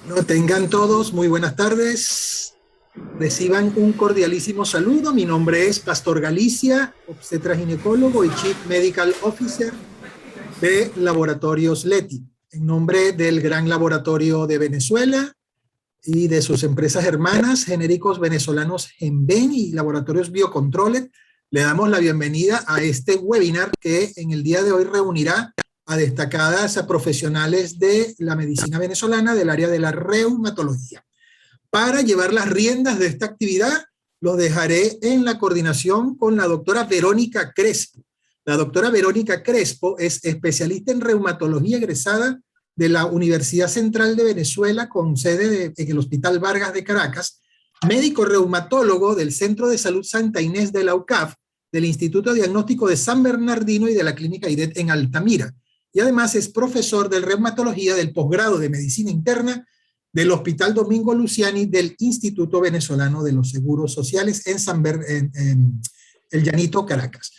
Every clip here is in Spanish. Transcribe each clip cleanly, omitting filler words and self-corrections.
No, tengan todos muy buenas tardes. Reciban un cordialísimo saludo. Mi nombre es Pastor Galicia, obstetra ginecólogo y Chief Medical Officer de Laboratorios Leti. En nombre del gran laboratorio de Venezuela y de sus empresas hermanas, genéricos venezolanos Genven y Laboratorios Biocontrolet, le damos la bienvenida a este webinar que en el día de hoy reunirá a destacadas profesionales de la medicina venezolana del área de la reumatología. Para llevar las riendas de esta actividad, los dejaré en la coordinación con la doctora Verónica Crespo. La doctora Verónica Crespo es especialista en reumatología egresada de la Universidad Central de Venezuela con sede en el Hospital Vargas de Caracas, médico reumatólogo del Centro de Salud Santa Inés de la UCAF, del Instituto Diagnóstico de San Bernardino y de la Clínica IDET en Altamira. Y además es profesor de reumatología del posgrado de medicina interna del Hospital Domingo Luciani del Instituto Venezolano de los Seguros Sociales en El Llanito, Caracas.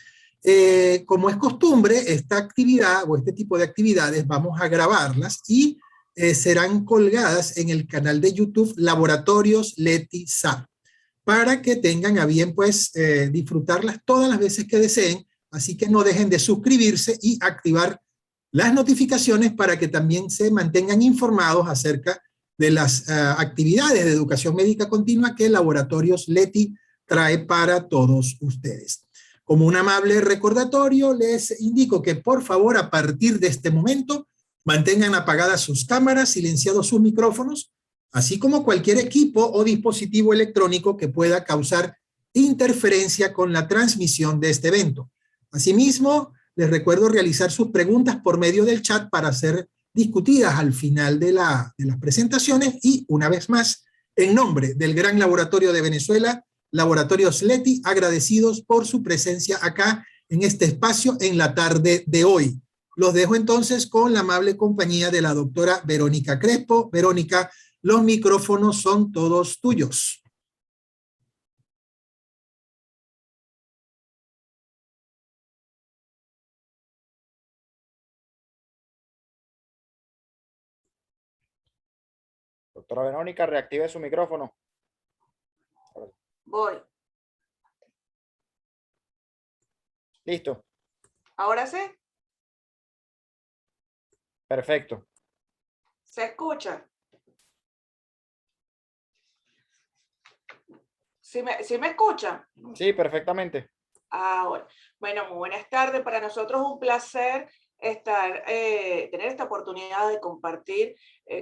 Como es costumbre, esta actividad o este tipo de actividades vamos a grabarlas y serán colgadas en el canal de YouTube Laboratorios Leti SAP para que tengan a bien pues disfrutarlas todas las veces que deseen, así que no dejen de suscribirse y activar las notificaciones para que también se mantengan informados acerca de las actividades de educación médica continua que Laboratorios Leti trae para todos ustedes. Como un amable recordatorio, les indico que por favor a partir de este momento mantengan apagadas sus cámaras, silenciados sus micrófonos, así como cualquier equipo o dispositivo electrónico que pueda causar interferencia con la transmisión de este evento. Asimismo, les recuerdo realizar sus preguntas por medio del chat para ser discutidas al final de las presentaciones y, una vez más, en nombre del Gran Laboratorio de Venezuela, Laboratorios Leti, agradecidos por su presencia acá en este espacio en la tarde de hoy. Los dejo entonces con la amable compañía de la doctora Verónica Crespo. Verónica, los micrófonos son todos tuyos. Doctora Verónica, reactive su micrófono. Voy. Listo. ¿Ahora sí? Perfecto. ¿Se escucha? ¿Sí me escucha? Sí, perfectamente. Bueno, muy buenas tardes. Para nosotros es un placer tener esta oportunidad de compartir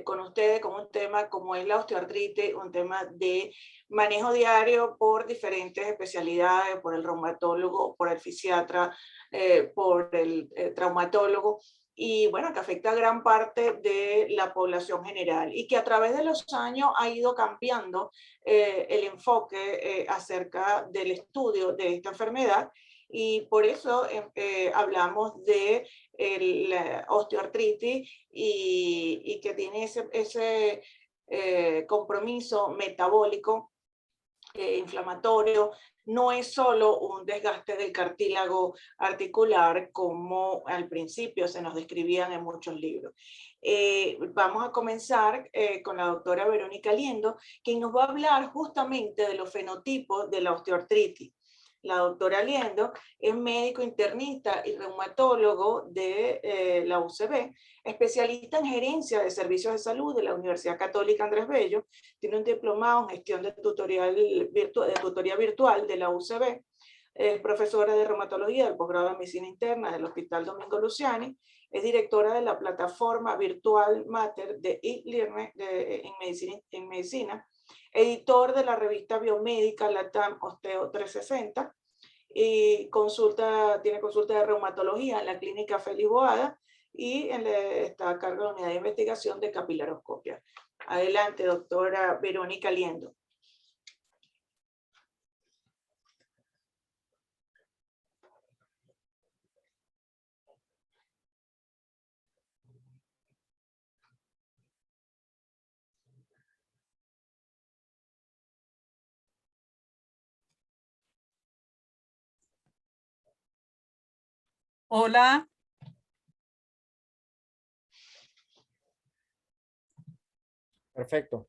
con ustedes con un tema como es la osteoartritis, un tema de manejo diario por diferentes especialidades, por el reumatólogo, por el fisiatra, por el traumatólogo, y bueno, que afecta a gran parte de la población general y que a través de los años ha ido cambiando el enfoque acerca del estudio de esta enfermedad. Y por eso hablamos de la osteoartritis y que tiene ese compromiso metabólico, inflamatorio. No es solo un desgaste del cartílago articular como al principio se nos describían en muchos libros. Vamos a comenzar con la doctora Verónica Liendo, quien nos va a hablar justamente de los fenotipos de la osteoartritis. La doctora Liendo es médico internista y reumatólogo de la UCB, especialista en gerencia de servicios de salud de la Universidad Católica Andrés Bello, tiene un diplomado en gestión de tutoría virtual de la UCB, es profesora de reumatología del posgrado de medicina interna del Hospital Domingo Luciani, es directora de la plataforma virtual Mater de e-learning en medicina, editor de la revista biomédica Latam Osteo 360, y tiene consulta de reumatología en la clínica Félix Boada y está a cargo de la unidad de investigación de capilaroscopia. Adelante, doctora Verónica Liendo. Hola. Perfecto.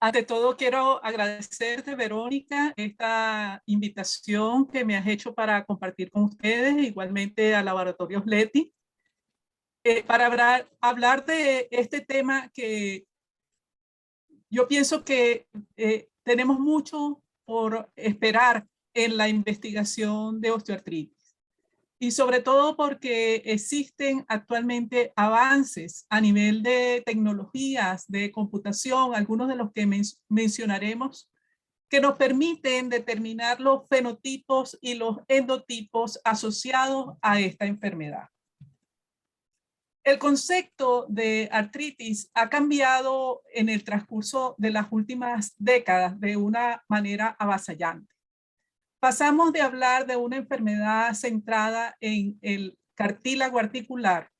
Ante todo, quiero agradecerte, Verónica, esta invitación que me has hecho para compartir con ustedes, igualmente a Laboratorios Leti, para hablar de este tema que yo pienso que tenemos mucho por esperar en la investigación de osteoartritis. Y sobre todo porque existen actualmente avances a nivel de tecnologías de computación, algunos de los que mencionaremos, que nos permiten determinar los fenotipos y los endotipos asociados a esta enfermedad. El concepto de artritis ha cambiado en el transcurso de las últimas décadas de una manera avasallante. Pasamos de hablar de una enfermedad centrada en el cartílago articular,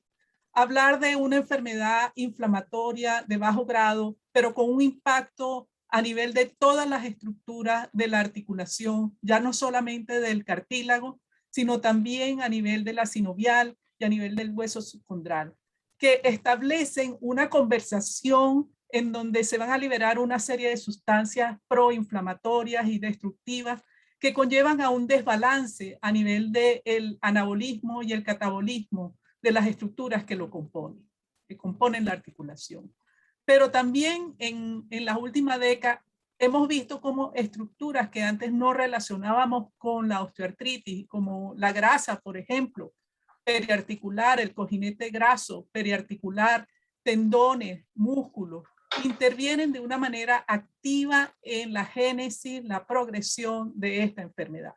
a hablar de una enfermedad inflamatoria de bajo grado, pero con un impacto a nivel de todas las estructuras de la articulación, ya no solamente del cartílago, sino también a nivel de la sinovial y a nivel del hueso subcondral, que establecen una conversación en donde se van a liberar una serie de sustancias proinflamatorias y destructivas que conllevan a un desbalance a nivel del anabolismo y el catabolismo de las estructuras que componen la articulación. Pero también en la última década hemos visto cómo estructuras que antes no relacionábamos con la osteoartritis, como la grasa, por ejemplo, periarticular, el cojinete graso, periarticular, tendones, músculos, intervienen de una activa activa en la génesis, la progresión de esta enfermedad.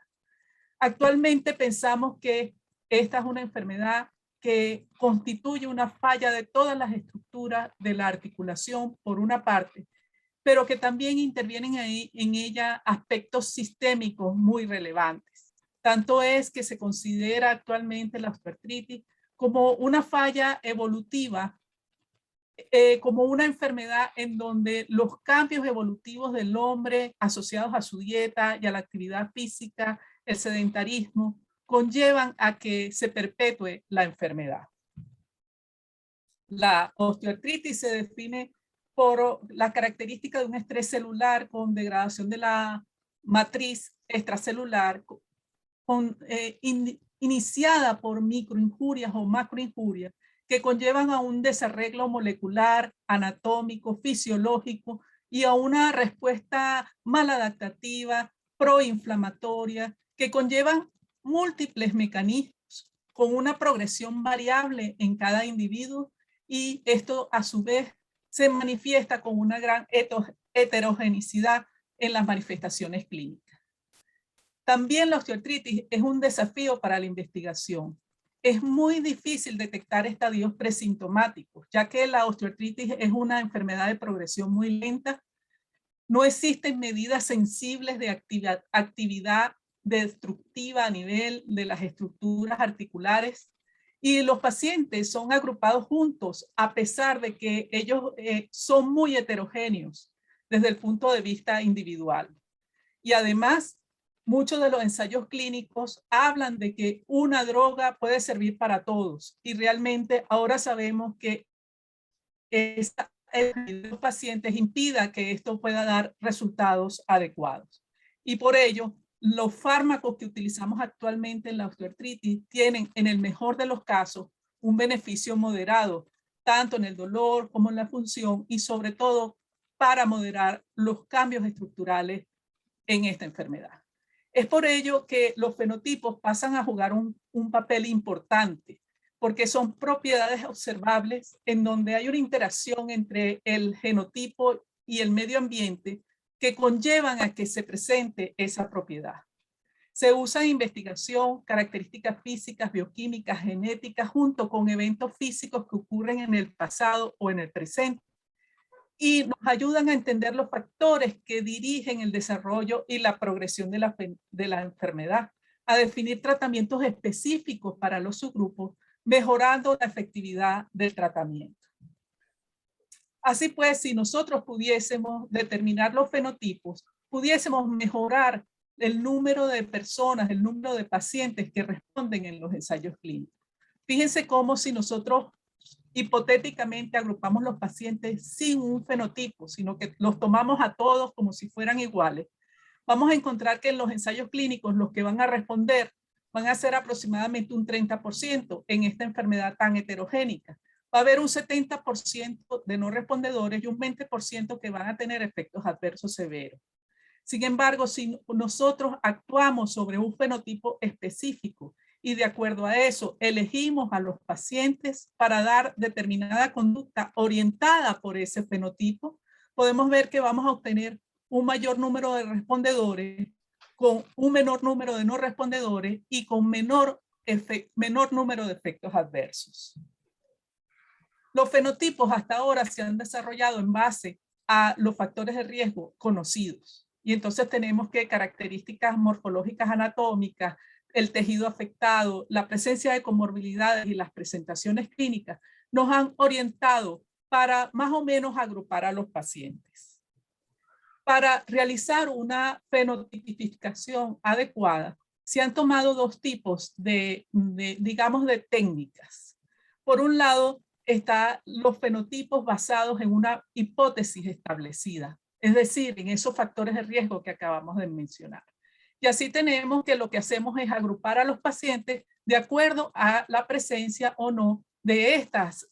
Actualmente pensamos que esta es una enfermedad que constituye una falla de todas las estructuras de la articulación, por una parte, pero que también intervienen en ella aspectos sistémicos muy relevantes. Tanto es que se considera actualmente la osteoartritis como una falla evolutiva, como una enfermedad en donde los cambios evolutivos del hombre asociados a su dieta y a la actividad física, el sedentarismo, conllevan a que se perpetúe la enfermedad. La osteoartritis se define por la característica de un estrés celular con degradación de la matriz extracelular, iniciada por microinjurias o macroinjurias, que conllevan a un desarreglo molecular, anatómico, fisiológico y a una respuesta maladaptativa, proinflamatoria, que conllevan múltiples mecanismos con una progresión variable en cada individuo, y esto a su vez se manifiesta con una gran heterogeneidad en las manifestaciones clínicas. También la osteoartritis es un desafío para la investigación. Es muy difícil detectar estadios presintomáticos, ya que la osteoartritis es una enfermedad de progresión muy lenta. No existen medidas sensibles de actividad destructiva a nivel de las estructuras articulares, y los pacientes son agrupados juntos a pesar de que ellos son muy heterogéneos desde el punto de vista individual. Y además muchos de los ensayos clínicos hablan de que una droga puede servir para todos y realmente ahora sabemos que los pacientes impida que esto pueda dar resultados adecuados. Y por ello, los fármacos que utilizamos actualmente en la osteoartritis tienen, en el mejor de los casos, un beneficio moderado, tanto en el dolor como en la función y sobre todo para moderar los cambios estructurales en esta enfermedad. Es por ello que los fenotipos pasan a jugar un papel importante, porque son propiedades observables en donde hay una interacción entre el genotipo y el medio ambiente que conllevan a que se presente esa propiedad. Se usa en investigación características físicas, bioquímicas, genéticas, junto con eventos físicos que ocurren en el pasado o en el presente, y nos ayudan a entender los factores que dirigen el desarrollo y la progresión de la enfermedad, a definir tratamientos específicos para los subgrupos, mejorando la efectividad del tratamiento. Así pues, si nosotros pudiésemos determinar los fenotipos, pudiésemos mejorar el número de personas, el número de pacientes que responden en los ensayos clínicos. Fíjense cómo si nosotros hipotéticamente agrupamos los pacientes sin un fenotipo, sino que los tomamos a todos como si fueran iguales, vamos a encontrar que en los ensayos clínicos los que van a responder van a ser aproximadamente un 30% en esta enfermedad tan heterogénica. Va a haber un 70% de no respondedores y un 20% que van a tener efectos adversos severos. Sin embargo, si nosotros actuamos sobre un fenotipo específico y de acuerdo a eso elegimos a los pacientes para dar determinada conducta orientada por ese fenotipo, podemos ver que vamos a obtener un mayor número de respondedores con un menor número de no respondedores y con menor número de efectos adversos. Los fenotipos hasta ahora se han desarrollado en base a los factores de riesgo conocidos. Y entonces tenemos que características morfológicas anatómicas, el tejido afectado, la presencia de comorbilidades y las presentaciones clínicas nos han orientado para más o menos agrupar a los pacientes. Para realizar una fenotipificación adecuada, se han tomado dos tipos digamos, de técnicas. Por un lado, están los fenotipos basados en una hipótesis establecida, es decir, en esos factores de riesgo que acabamos de mencionar. Y así tenemos que lo que hacemos es agrupar a los pacientes de acuerdo a la presencia o no de estas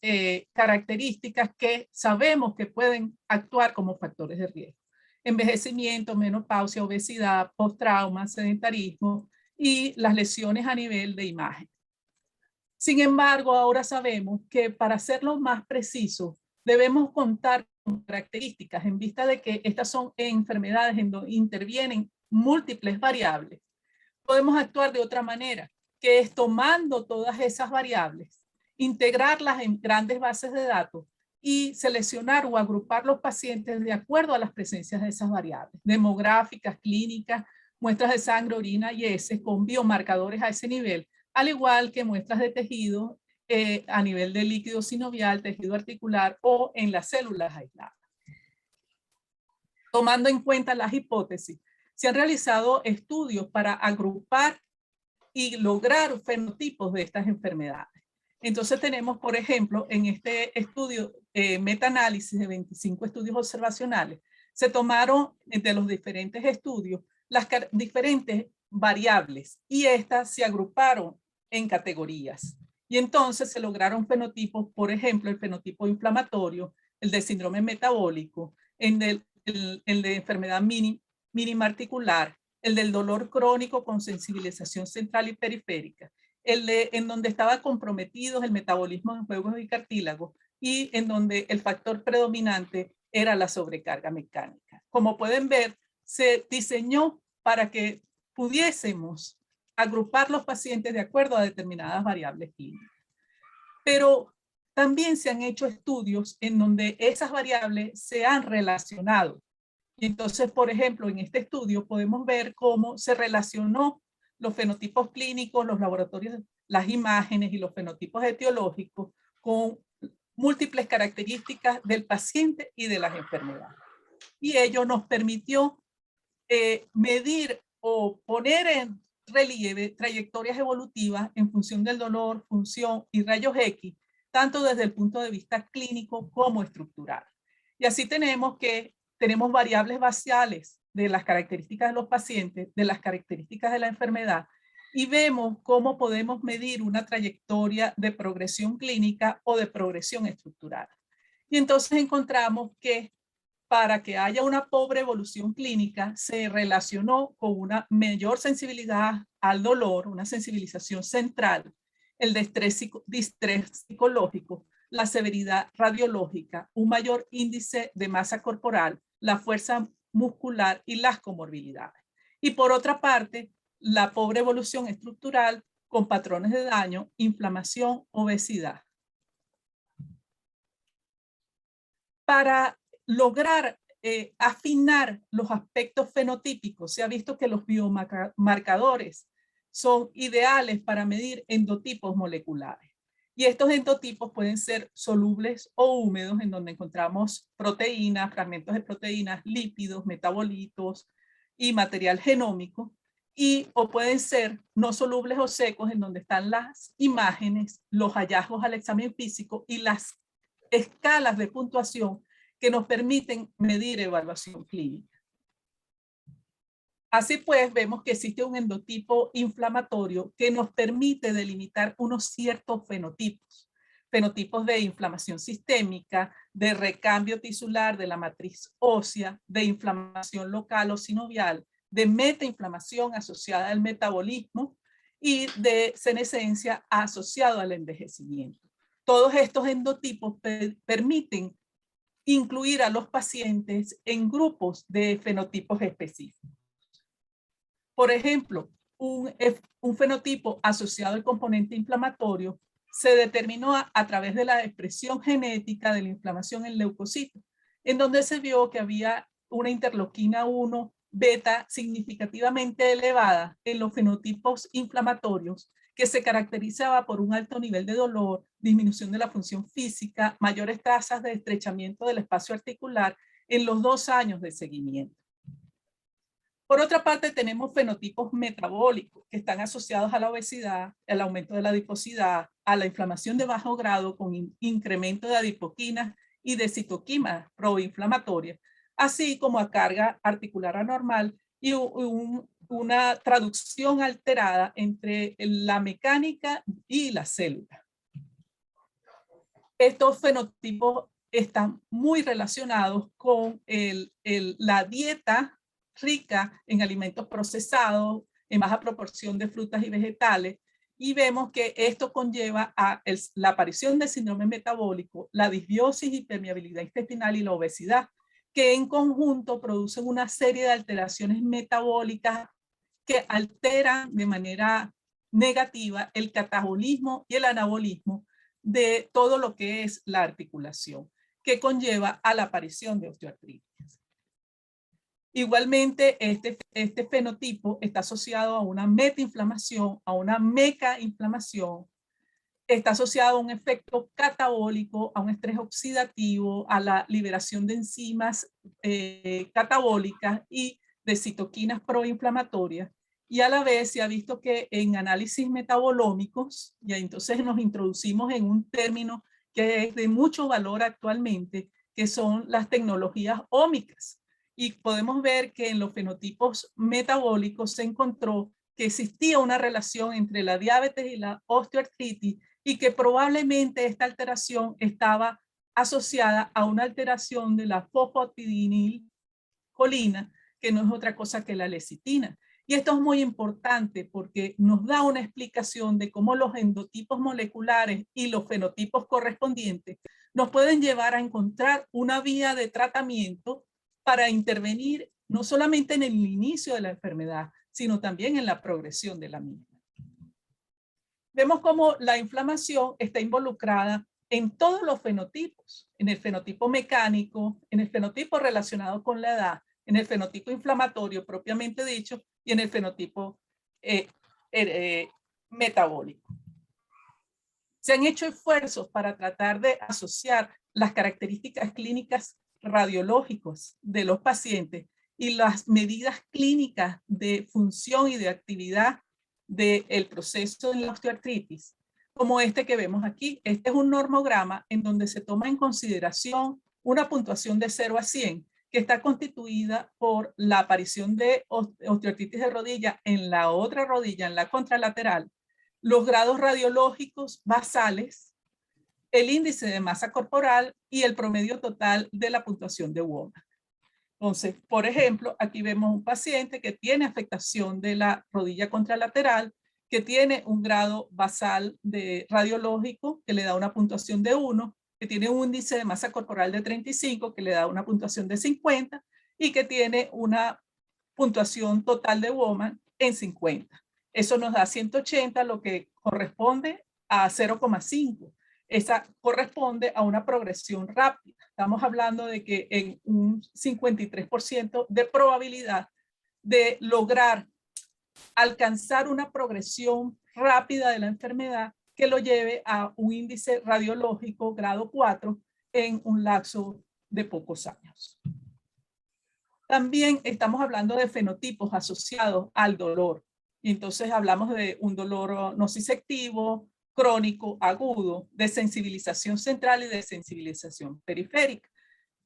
características que sabemos que pueden actuar como factores de riesgo. Envejecimiento, menopausia, obesidad, post-trauma, sedentarismo y las lesiones a nivel de imagen. Sin embargo, ahora sabemos que para hacerlo más preciso, debemos contar con características en vista de que estas son enfermedades en donde intervienen múltiples variables. Podemos actuar de otra manera, que es tomando todas esas variables, integrarlas en grandes bases de datos y seleccionar o agrupar los pacientes de acuerdo a las presencias de esas variables, demográficas, clínicas, muestras de sangre, orina y heces con biomarcadores a ese nivel, al igual que muestras de tejido a nivel de líquido sinovial, tejido articular o en las células aisladas. Tomando en cuenta las hipótesis, se han realizado estudios para agrupar y lograr fenotipos de estas enfermedades. Entonces tenemos, por ejemplo, en este estudio metaanálisis de 25 estudios observacionales, se tomaron de los diferentes estudios las diferentes variables y estas se agruparon en categorías. Y entonces se lograron fenotipos, por ejemplo, el fenotipo inflamatorio, el de síndrome metabólico, el de enfermedad mínima articular, el del dolor crónico con sensibilización central y periférica, en donde estaba comprometido el metabolismo en huesos y cartílagos y en donde el factor predominante era la sobrecarga mecánica. Como pueden ver, se diseñó para que pudiésemos agrupar los pacientes de acuerdo a determinadas variables clínicas. Pero también se han hecho estudios en donde esas variables se han relacionado. Y entonces, por ejemplo, en este estudio podemos ver cómo se relacionó los fenotipos clínicos, los laboratorios, las imágenes y los fenotipos etiológicos con múltiples características del paciente y de las enfermedades. Y ello nos permitió medir o poner en relieve trayectorias evolutivas en función del dolor, función y rayos X, tanto desde el punto de vista clínico como estructural. Y así tenemos variables basales de las características de los pacientes, de las características de la enfermedad, y vemos cómo podemos medir una trayectoria de progresión clínica o de progresión estructural. Y entonces encontramos que para que haya una pobre evolución clínica se relacionó con una mayor sensibilidad al dolor, una sensibilización central, el distrés psicológico, la severidad radiológica, un mayor índice de masa corporal, la fuerza muscular y las comorbilidades. Y por otra parte, la pobre evolución estructural con patrones de daño, inflamación, obesidad. Para lograr afinar los aspectos fenotípicos, se ha visto que los biomarcadores son ideales para medir endotipos moleculares. Y estos endotipos pueden ser solubles o húmedos, en donde encontramos proteínas, fragmentos de proteínas, lípidos, metabolitos y material genómico. O pueden ser no solubles o secos, en donde están las imágenes, los hallazgos al examen físico y las escalas de puntuación que nos permiten medir evaluación clínica. Así pues, vemos que existe un endotipo inflamatorio que nos permite delimitar unos ciertos fenotipos. Fenotipos de inflamación sistémica, de recambio tisular de la matriz ósea, de inflamación local o sinovial, de metainflamación asociada al metabolismo y de senescencia asociado al envejecimiento. Todos estos endotipos permiten incluir a los pacientes en grupos de fenotipos específicos. Por ejemplo, un fenotipo asociado al componente inflamatorio se determinó a través de la expresión genética de la inflamación en leucocitos, en donde se vio que había una interleuquina 1 beta significativamente elevada en los fenotipos inflamatorios, que se caracterizaba por un alto nivel de dolor, disminución de la función física, mayores tasas de estrechamiento del espacio articular en los 2 años de seguimiento. Por otra parte, tenemos fenotipos metabólicos que están asociados a la obesidad, al aumento de la adiposidad, a la inflamación de bajo grado con incremento de adipoquinas y de citoquinas proinflamatorias, así como a carga articular anormal y una traducción alterada entre la mecánica y la célula. Estos fenotipos están muy relacionados con la dieta rica en alimentos procesados, en baja proporción de frutas y vegetales, y vemos que esto conlleva a la aparición del síndrome metabólico, la disbiosis y permeabilidad intestinal y la obesidad, que en conjunto producen una serie de alteraciones metabólicas que alteran de manera negativa el catabolismo y el anabolismo de todo lo que es la articulación, que conlleva a la aparición de osteoartritis. Igualmente, este fenotipo está asociado a una metainflamación, a una mecainflamación, está asociado a un efecto catabólico, a un estrés oxidativo, a la liberación de enzimas catabólicas y de citoquinas proinflamatorias. Y a la vez se ha visto que en análisis metabolómicos, y entonces nos introducimos en un término que es de mucho valor actualmente, que son las tecnologías ómicas. Y podemos ver que en los fenotipos metabólicos se encontró que existía una relación entre la diabetes y la osteoartritis y que probablemente esta alteración estaba asociada a una alteración de la fosfatidilcolina, que no es otra cosa que la lecitina. Y esto es muy importante porque nos da una explicación de cómo los endotipos moleculares y los fenotipos correspondientes nos pueden llevar a encontrar una vía de tratamiento para intervenir no solamente en el inicio de la enfermedad, sino también en la progresión de la misma. Vemos cómo la inflamación está involucrada en todos los fenotipos, en el fenotipo mecánico, en el fenotipo relacionado con la edad, en el fenotipo inflamatorio propiamente dicho y en el fenotipo metabólico. Se han hecho esfuerzos para tratar de asociar las características clínicas radiológicos de los pacientes y las medidas clínicas de función y de actividad del proceso en la osteoartritis, como este que vemos aquí. Este es un normograma en donde se toma en consideración una puntuación de 0 a 100, que está constituida por la aparición de osteoartritis de rodilla en la otra rodilla, en la contralateral, los grados radiológicos basales, el índice de masa corporal y el promedio total de la puntuación de Womack. Entonces, por ejemplo, aquí vemos un paciente que tiene afectación de la rodilla contralateral, que tiene un grado basal de radiológico que le da una puntuación de 1, que tiene un índice de masa corporal de 35, que le da una puntuación de 50, y que tiene una puntuación total de Womack en 50. Eso nos da 180, lo que corresponde a 0,5. Esa corresponde a una progresión rápida. Estamos hablando de que en un 53% de probabilidad de lograr alcanzar una progresión rápida de la enfermedad que lo lleve a un índice radiológico grado 4 en un lapso de pocos años. También estamos hablando de fenotipos asociados al dolor. Y entonces hablamos de un dolor nociceptivo, crónico, agudo, de sensibilización central y de sensibilización periférica.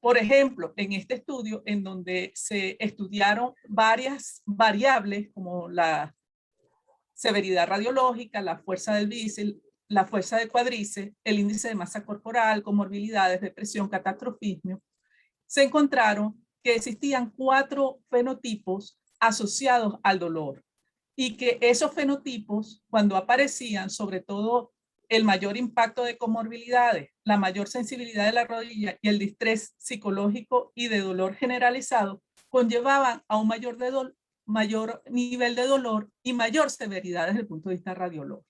Por ejemplo, en este estudio, en donde se estudiaron varias variables como la severidad radiológica, la fuerza del bíceps, la fuerza del cuádriceps, el índice de masa corporal, comorbilidades, depresión, catastrofismo, se encontraron que existían 4 fenotipos asociados al dolor y que esos fenotipos, cuando aparecían, sobre todo el mayor impacto de comorbilidades, la mayor sensibilidad de la rodilla y el distrés psicológico y de dolor generalizado, conllevaban a un mayor nivel de dolor y mayor severidad desde el punto de vista radiológico.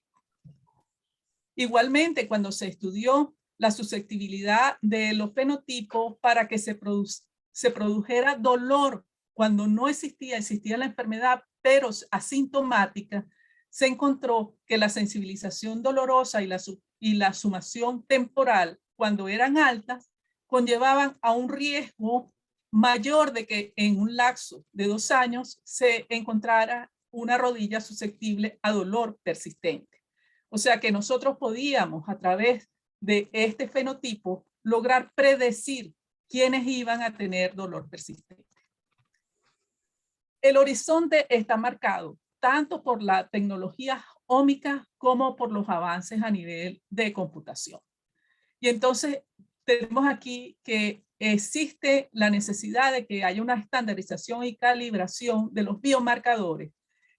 Igualmente, cuando se estudió la susceptibilidad de los fenotipos para que se produjera dolor cuando no existía la enfermedad, pero asintomática, se encontró que la sensibilización dolorosa y la sumación temporal, cuando eran altas, conllevaban a un riesgo mayor de que en un lapso de 2 años se encontrara una rodilla susceptible a dolor persistente. O sea que nosotros podíamos, a través de este fenotipo, lograr predecir quiénes iban a tener dolor persistente. El horizonte está marcado tanto por la tecnología ómica como por los avances a nivel de computación. Y entonces tenemos aquí que existe la necesidad de que haya una estandarización y calibración de los biomarcadores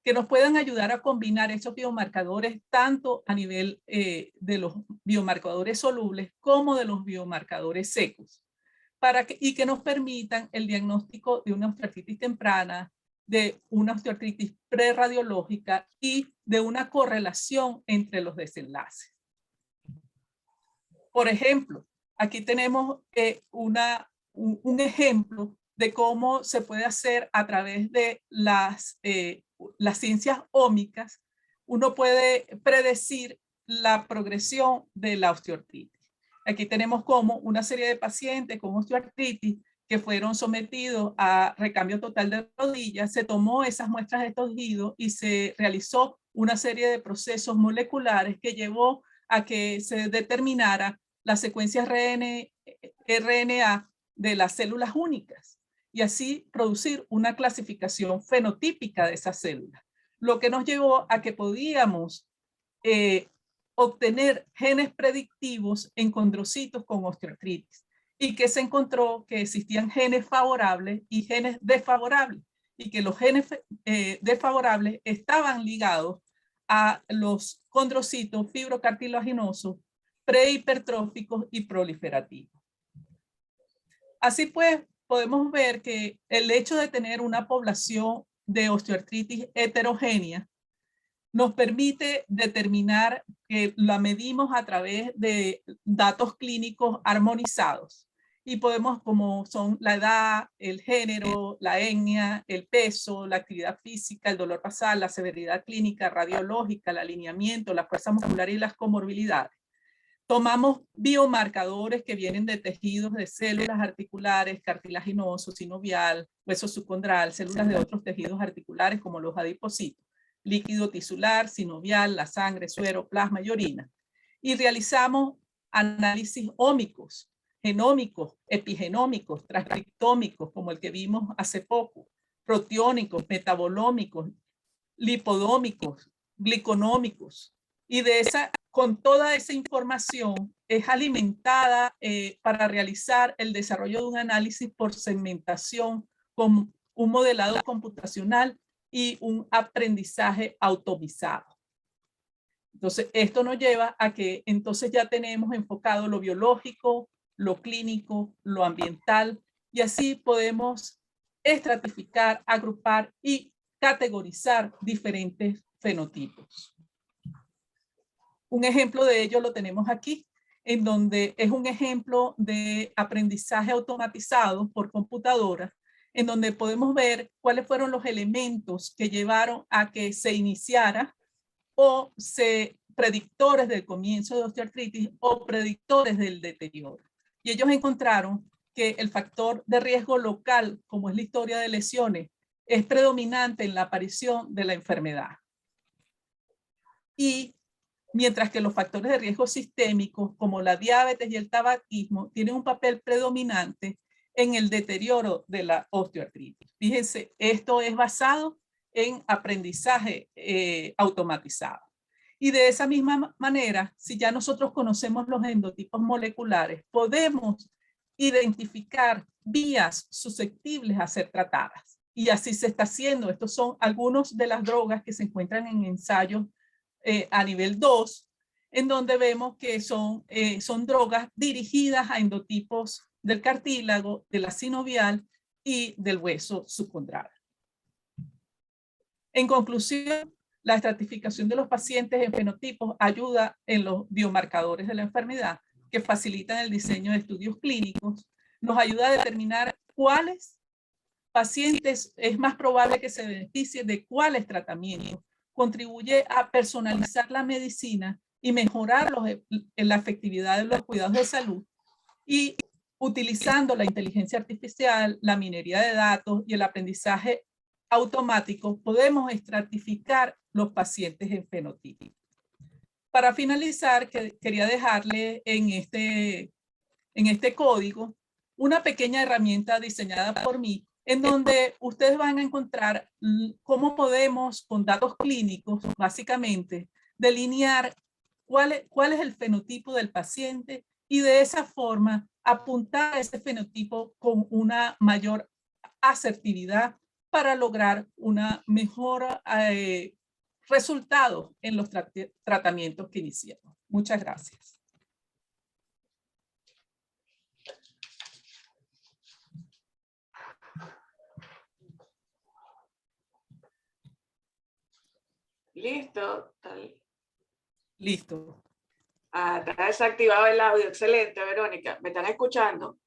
que nos puedan ayudar a combinar esos biomarcadores tanto a nivel de los biomarcadores solubles como de los biomarcadores secos y que nos permitan el diagnóstico de una osteoartritis temprana, de una osteoartritis preradiológica y de una correlación entre los desenlaces. Por ejemplo, aquí tenemos un ejemplo de cómo se puede hacer a través de las ciencias ómicas. Uno puede predecir la progresión de la osteoartritis. Aquí tenemos como una serie de pacientes con osteoartritis que fueron sometidos a recambio total de rodillas, se tomó esas muestras de tejido y se realizó una serie de procesos moleculares que llevó a que se determinara la secuencia RNA de las células únicas y así producir una clasificación fenotípica de esas células, lo que nos llevó a que podíamos obtener genes predictivos en condrocitos con osteoartritis y que se encontró que existían genes favorables y genes desfavorables y que los genes desfavorables estaban ligados a los condrocitos fibrocartilaginosos prehipertróficos y proliferativos. Así pues, podemos ver que el hecho de tener una población de osteoartritis heterogénea nos permite determinar que la medimos a través de datos clínicos armonizados y podemos, como son la edad, el género, la etnia, el peso, la actividad física, el dolor basal, la severidad clínica, radiológica, el alineamiento, la fuerza muscular y las comorbilidades, Tomamos biomarcadores que vienen de tejidos de células articulares, cartilaginoso, sinovial, hueso subcondral, células de otros tejidos articulares como los adipocitos, líquido tisular, sinovial, la sangre, suero, plasma y orina. Y realizamos análisis ómicos, genómicos, epigenómicos, transcriptómicos, como el que vimos hace poco, proteónicos, metabolómicos, lipodómicos, gliconómicos. Y con toda esa información es alimentada para realizar el desarrollo de un análisis por segmentación con un modelado computacional y un aprendizaje automatizado. Entonces, esto nos lleva a que entonces ya tenemos enfocado lo biológico, lo clínico, lo ambiental, y así podemos estratificar, agrupar y categorizar diferentes fenotipos. Un ejemplo de ello lo tenemos aquí, en donde es un ejemplo de aprendizaje automatizado por computadora, en donde podemos ver cuáles fueron los elementos que llevaron a que se iniciara o predictores del comienzo de osteoartritis o predictores del deterioro. Y ellos encontraron que el factor de riesgo local, como es la historia de lesiones, es predominante en la aparición de la enfermedad. Y mientras que los factores de riesgo sistémicos, como la diabetes y el tabaquismo, tienen un papel predominante en el deterioro de la osteoartritis. Fíjense, esto es basado en aprendizaje automatizado. Y de esa misma manera, si ya nosotros conocemos los endotipos moleculares, podemos identificar vías susceptibles a ser tratadas. Y así se está haciendo. Estos son algunos de las drogas que se encuentran en ensayos a nivel 2, en donde vemos que son drogas dirigidas a endotipos del cartílago, de la sinovial y del hueso subcondral. En conclusión, la estratificación de los pacientes en fenotipos ayuda en los biomarcadores de la enfermedad que facilitan el diseño de estudios clínicos, nos ayuda a determinar cuáles pacientes es más probable que se beneficien de cuáles tratamientos, contribuye a personalizar la medicina y mejorar la efectividad de los cuidados de salud, y utilizando la inteligencia artificial, la minería de datos y el aprendizaje automático, podemos estratificar los pacientes en fenotipos. Para finalizar, quería dejarle en este código una pequeña herramienta diseñada por mí, en donde ustedes van a encontrar cómo podemos, con datos clínicos, básicamente, delinear cuál es el fenotipo del paciente y de esa forma apuntar a ese fenotipo con una mayor asertividad para lograr una mejor resultado en los tratamientos que iniciamos. Muchas gracias. Listo. Listo. Está desactivado el audio. Excelente, Verónica. ¿Me están escuchando?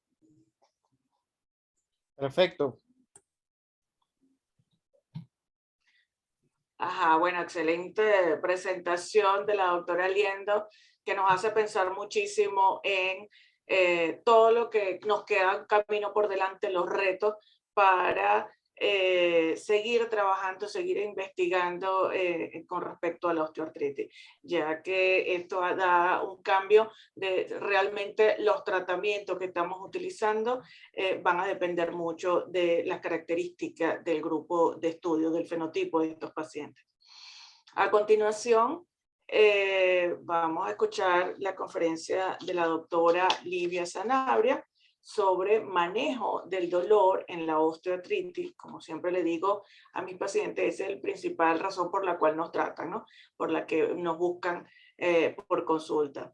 Perfecto. Ajá, bueno, excelente presentación de la doctora Liendo, que nos hace pensar muchísimo en todo lo que nos queda camino por delante, los retos para seguir trabajando, seguir investigando con respecto a la osteoartritis, ya que esto da un cambio de realmente los tratamientos que estamos utilizando van a depender mucho de las características del grupo de estudio, del fenotipo de estos pacientes. A continuación, vamos a escuchar la conferencia de la doctora Livia Sanabria sobre manejo del dolor en la osteoartritis. Como siempre le digo a mis pacientes, esa es la principal razón por la cual nos tratan, ¿no? Por la que nos buscan por consulta.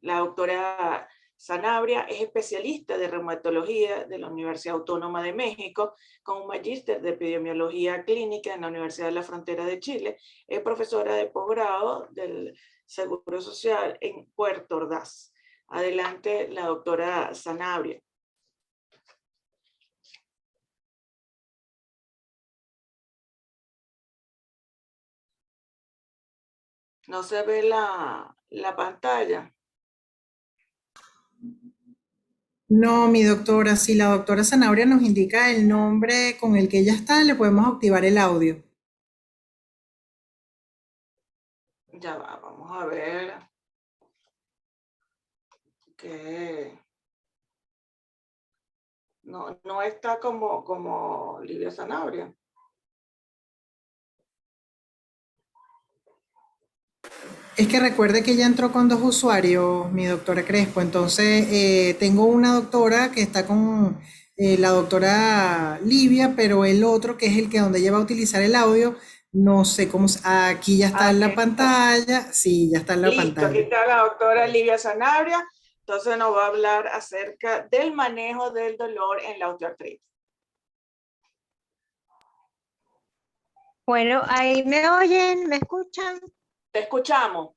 La doctora Sanabria es especialista de reumatología de la Universidad Autónoma de México, con un magíster de epidemiología clínica en la Universidad de la Frontera de Chile. Es profesora de posgrado del Seguro Social en Puerto Ordaz. Adelante, la doctora Sanabria. No se ve la pantalla. No, mi doctora, si la doctora Zanabria nos indica el nombre con el que ella está, le podemos activar el audio. Ya va, vamos a ver. Que no está como Livia Zanabria. Es que recuerde que ella entró con dos usuarios, mi doctora Crespo. Entonces, tengo una doctora que está con la doctora Livia, pero el otro, que es el que donde ella va a utilizar el audio, no sé cómo. Aquí ya está en la Aquí está. pantalla. Sí, ya está en la Listo, aquí pantalla. está la doctora Livia Zanabria. Entonces nos va a hablar acerca del manejo del dolor en la osteoartritis. Bueno, ahí me oyen, me escuchan. Te escuchamos.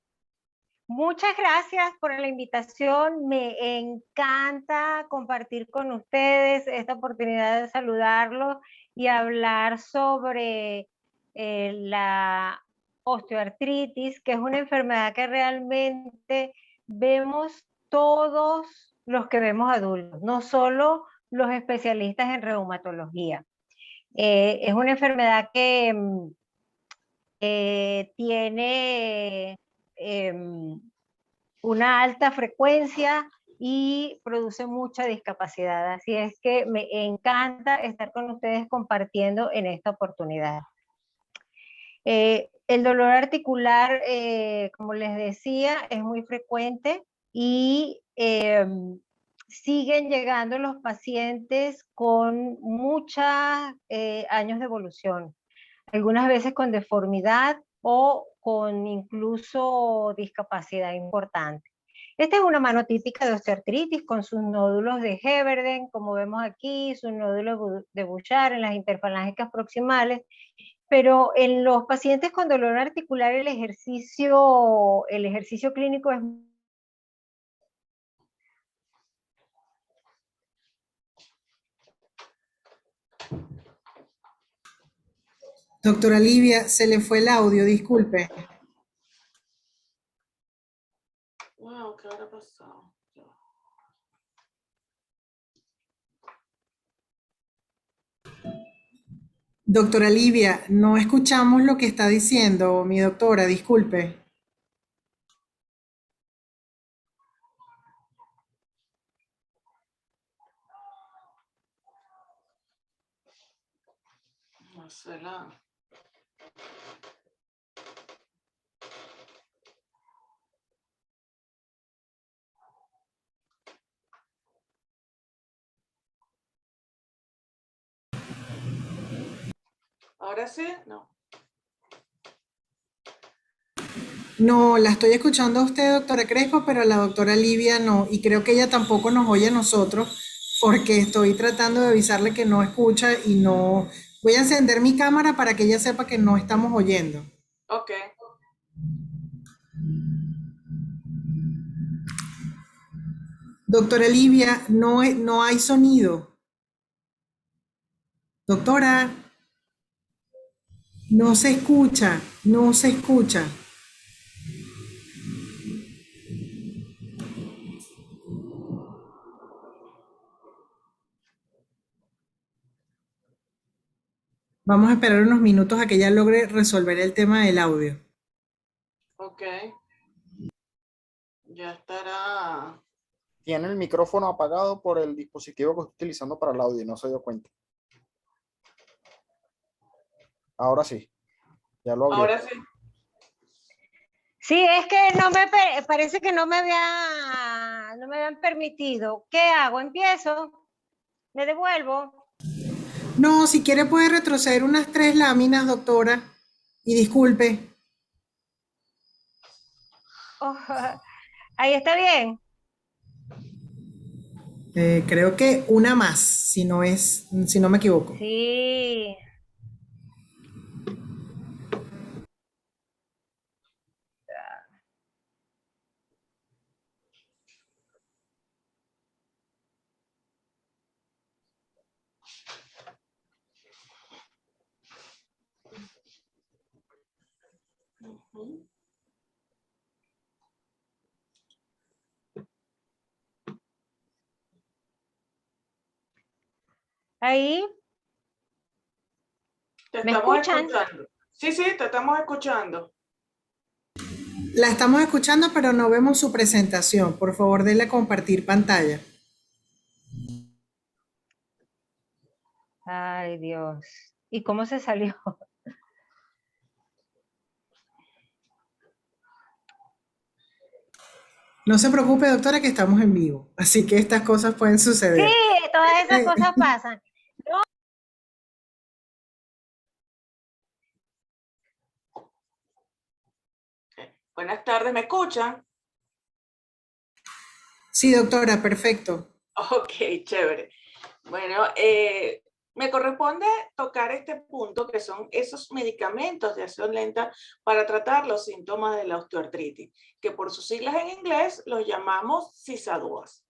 Muchas gracias por la invitación. Me encanta compartir con ustedes esta oportunidad de saludarlos y hablar sobre la osteoartritis, que es una enfermedad que realmente vemos todos los que vemos adultos, no solo los especialistas en reumatología. Es una enfermedad que tiene una alta frecuencia y produce mucha discapacidad. Así es que me encanta estar con ustedes compartiendo en esta oportunidad. El dolor articular, como les decía, es muy frecuente y siguen llegando los pacientes con muchos años de evolución, algunas veces con deformidad o con incluso discapacidad importante. Esta es una mano típica de osteoartritis con sus nódulos de Heberden, como vemos aquí, sus nódulos de Bouchard en las interfalángeas proximales, pero en los pacientes con dolor articular el ejercicio clínico es Doctora Livia, se le fue el audio, disculpe. Wow, ¿qué habrá pasado? Doctora Livia, no escuchamos lo que está diciendo mi doctora, disculpe. No sé la... ¿Ahora sí? No. No, la estoy escuchando a usted, doctora Crespo, pero a la doctora Livia no. Y creo que ella tampoco nos oye a nosotros porque estoy tratando de avisarle que no escucha y no. Voy a encender mi cámara para que ella sepa que no estamos oyendo. Ok. Doctora Livia, no, no hay sonido. Doctora, no se escucha, no se escucha. Vamos a esperar unos minutos a que ella logre resolver el tema del audio. Ok. Ya estará. Tiene el micrófono apagado por el dispositivo que estoy utilizando para el audio y no se dio cuenta. Ahora sí, ya lo abrió. Ahora sí. Sí, es que parece que no me habían permitido. ¿Qué hago? ¿Empiezo? ¿Me devuelvo? No, si quiere puede retroceder unas 3 láminas, doctora. Y disculpe. Oh, ahí está bien. Creo que una más, si no me equivoco. Sí. Ujú. Ahí, Te ¿me estamos escuchan? escuchando. Sí, sí, te estamos escuchando. La estamos escuchando, pero no vemos su presentación. Por favor, denle a compartir pantalla. Ay, Dios. ¿Y cómo se salió? No se preocupe, doctora, que estamos en vivo. Así que estas cosas pueden Sí, suceder. todas esas Eh, cosas pasan. Buenas tardes, ¿me escuchan? Sí, doctora, perfecto. Ok, chévere. Bueno, me corresponde tocar este punto que son esos medicamentos de acción lenta para tratar los síntomas de la osteoartritis, que por sus siglas en inglés los llamamos CISADUAS.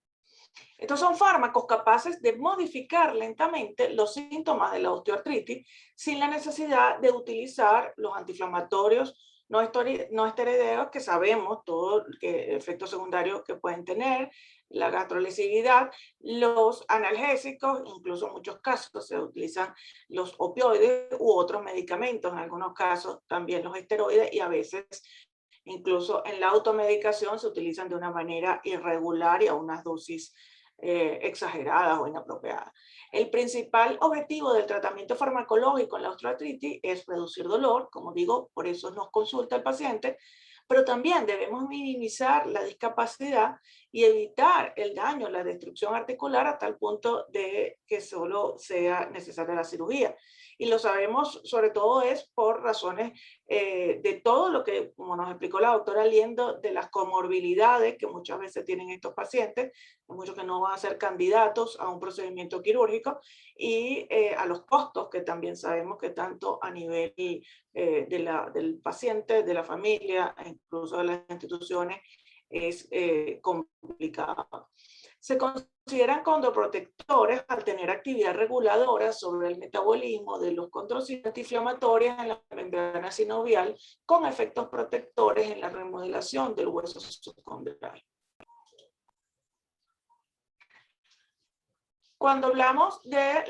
Estos son fármacos capaces de modificar lentamente los síntomas de la osteoartritis sin la necesidad de utilizar los antiinflamatorios no esteroideos que sabemos todo que efectos secundarios que pueden tener, la gastrolesividad, los analgésicos, incluso en muchos casos se utilizan los opioides u otros medicamentos, en algunos casos también los esteroides y a veces incluso en la automedicación se utilizan de una manera irregular y a unas dosis exageradas o inapropiadas. El principal objetivo del tratamiento farmacológico en la osteoartritis es reducir dolor, como digo, por eso nos consulta el paciente, pero también debemos minimizar la discapacidad y evitar el daño, la destrucción articular hasta el punto de que solo sea necesaria la cirugía. Y lo sabemos sobre todo es por razones de todo lo que, como nos explicó la doctora Liendo, de las comorbilidades que muchas veces tienen estos pacientes, muchos que no van a ser candidatos a un procedimiento quirúrgico, y a los costos que también sabemos que tanto a nivel del paciente, de la familia, e incluso de las instituciones, es complicado. Se consideran condroprotectores al tener actividad reguladora sobre el metabolismo de los condrocitos antiinflamatorios en la membrana sinovial con efectos protectores en la remodelación del hueso subcondral. Cuando hablamos de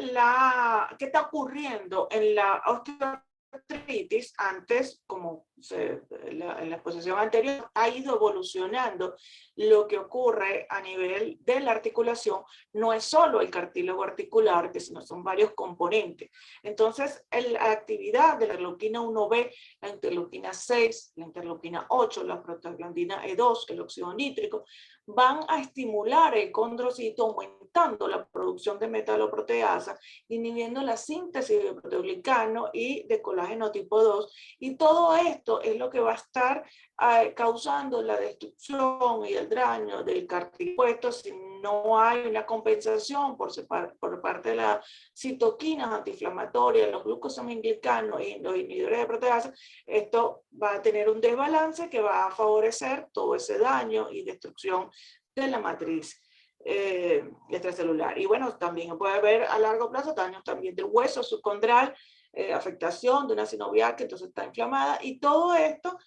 qué está ocurriendo en la osteoartritis, antes, como en la exposición anterior, ha ido evolucionando. Lo que ocurre a nivel de la articulación no es solo el cartílago articular, sino son varios componentes. Entonces, la actividad de la interleuquina 1B, la interleuquina 6, la interleuquina 8, la prostaglandina E2, el óxido nítrico, van a estimular el condrocito aumentando la producción de metaloproteasa, inhibiendo la síntesis de proteoglicano y de colágeno tipo 2, y todo esto es lo que va a estar causando la destrucción y el daño del cartílago si no hay una compensación por parte de las citoquinas antiinflamatorias, los glucosaminoglicanos y los inhibidores de proteasa. Esto va a tener un desbalance que va a favorecer todo ese daño y destrucción de la matriz extracelular. Y bueno, también puede haber a largo plazo daños también del hueso subcondral, afectación de una sinovial que entonces está inflamada, y todo esto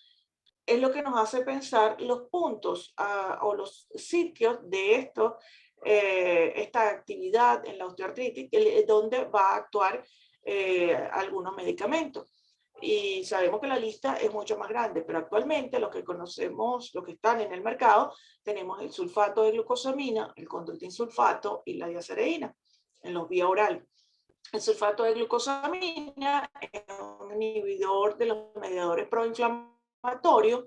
es lo que nos hace pensar los puntos o los sitios de esta actividad en la osteoartritis, donde va a actuar algunos medicamentos. Y sabemos que la lista es mucho más grande, pero actualmente los que conocemos, los que están en el mercado, tenemos el sulfato de glucosamina, el condroitinsulfato y la diacereína en los vía oral. El sulfato de glucosamina es un inhibidor de los mediadores proinflamatorios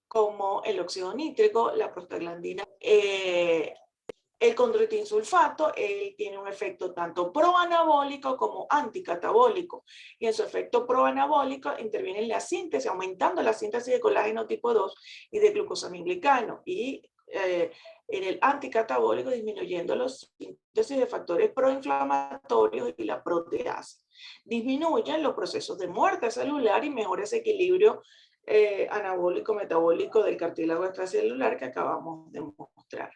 como el óxido nítrico, la prostaglandina. El condroitinsulfato tiene un efecto tanto proanabólico como anticatabólico, y en su efecto proanabólico interviene en la síntesis, aumentando la síntesis de colágeno tipo 2 y de glucosaminglicano, y en el anticatabólico disminuyendo la síntesis de factores proinflamatorios y la proteasa. Disminuyen los procesos de muerte celular y mejora ese equilibrio anabólico-metabólico del cartílago extracelular que acabamos de mostrar.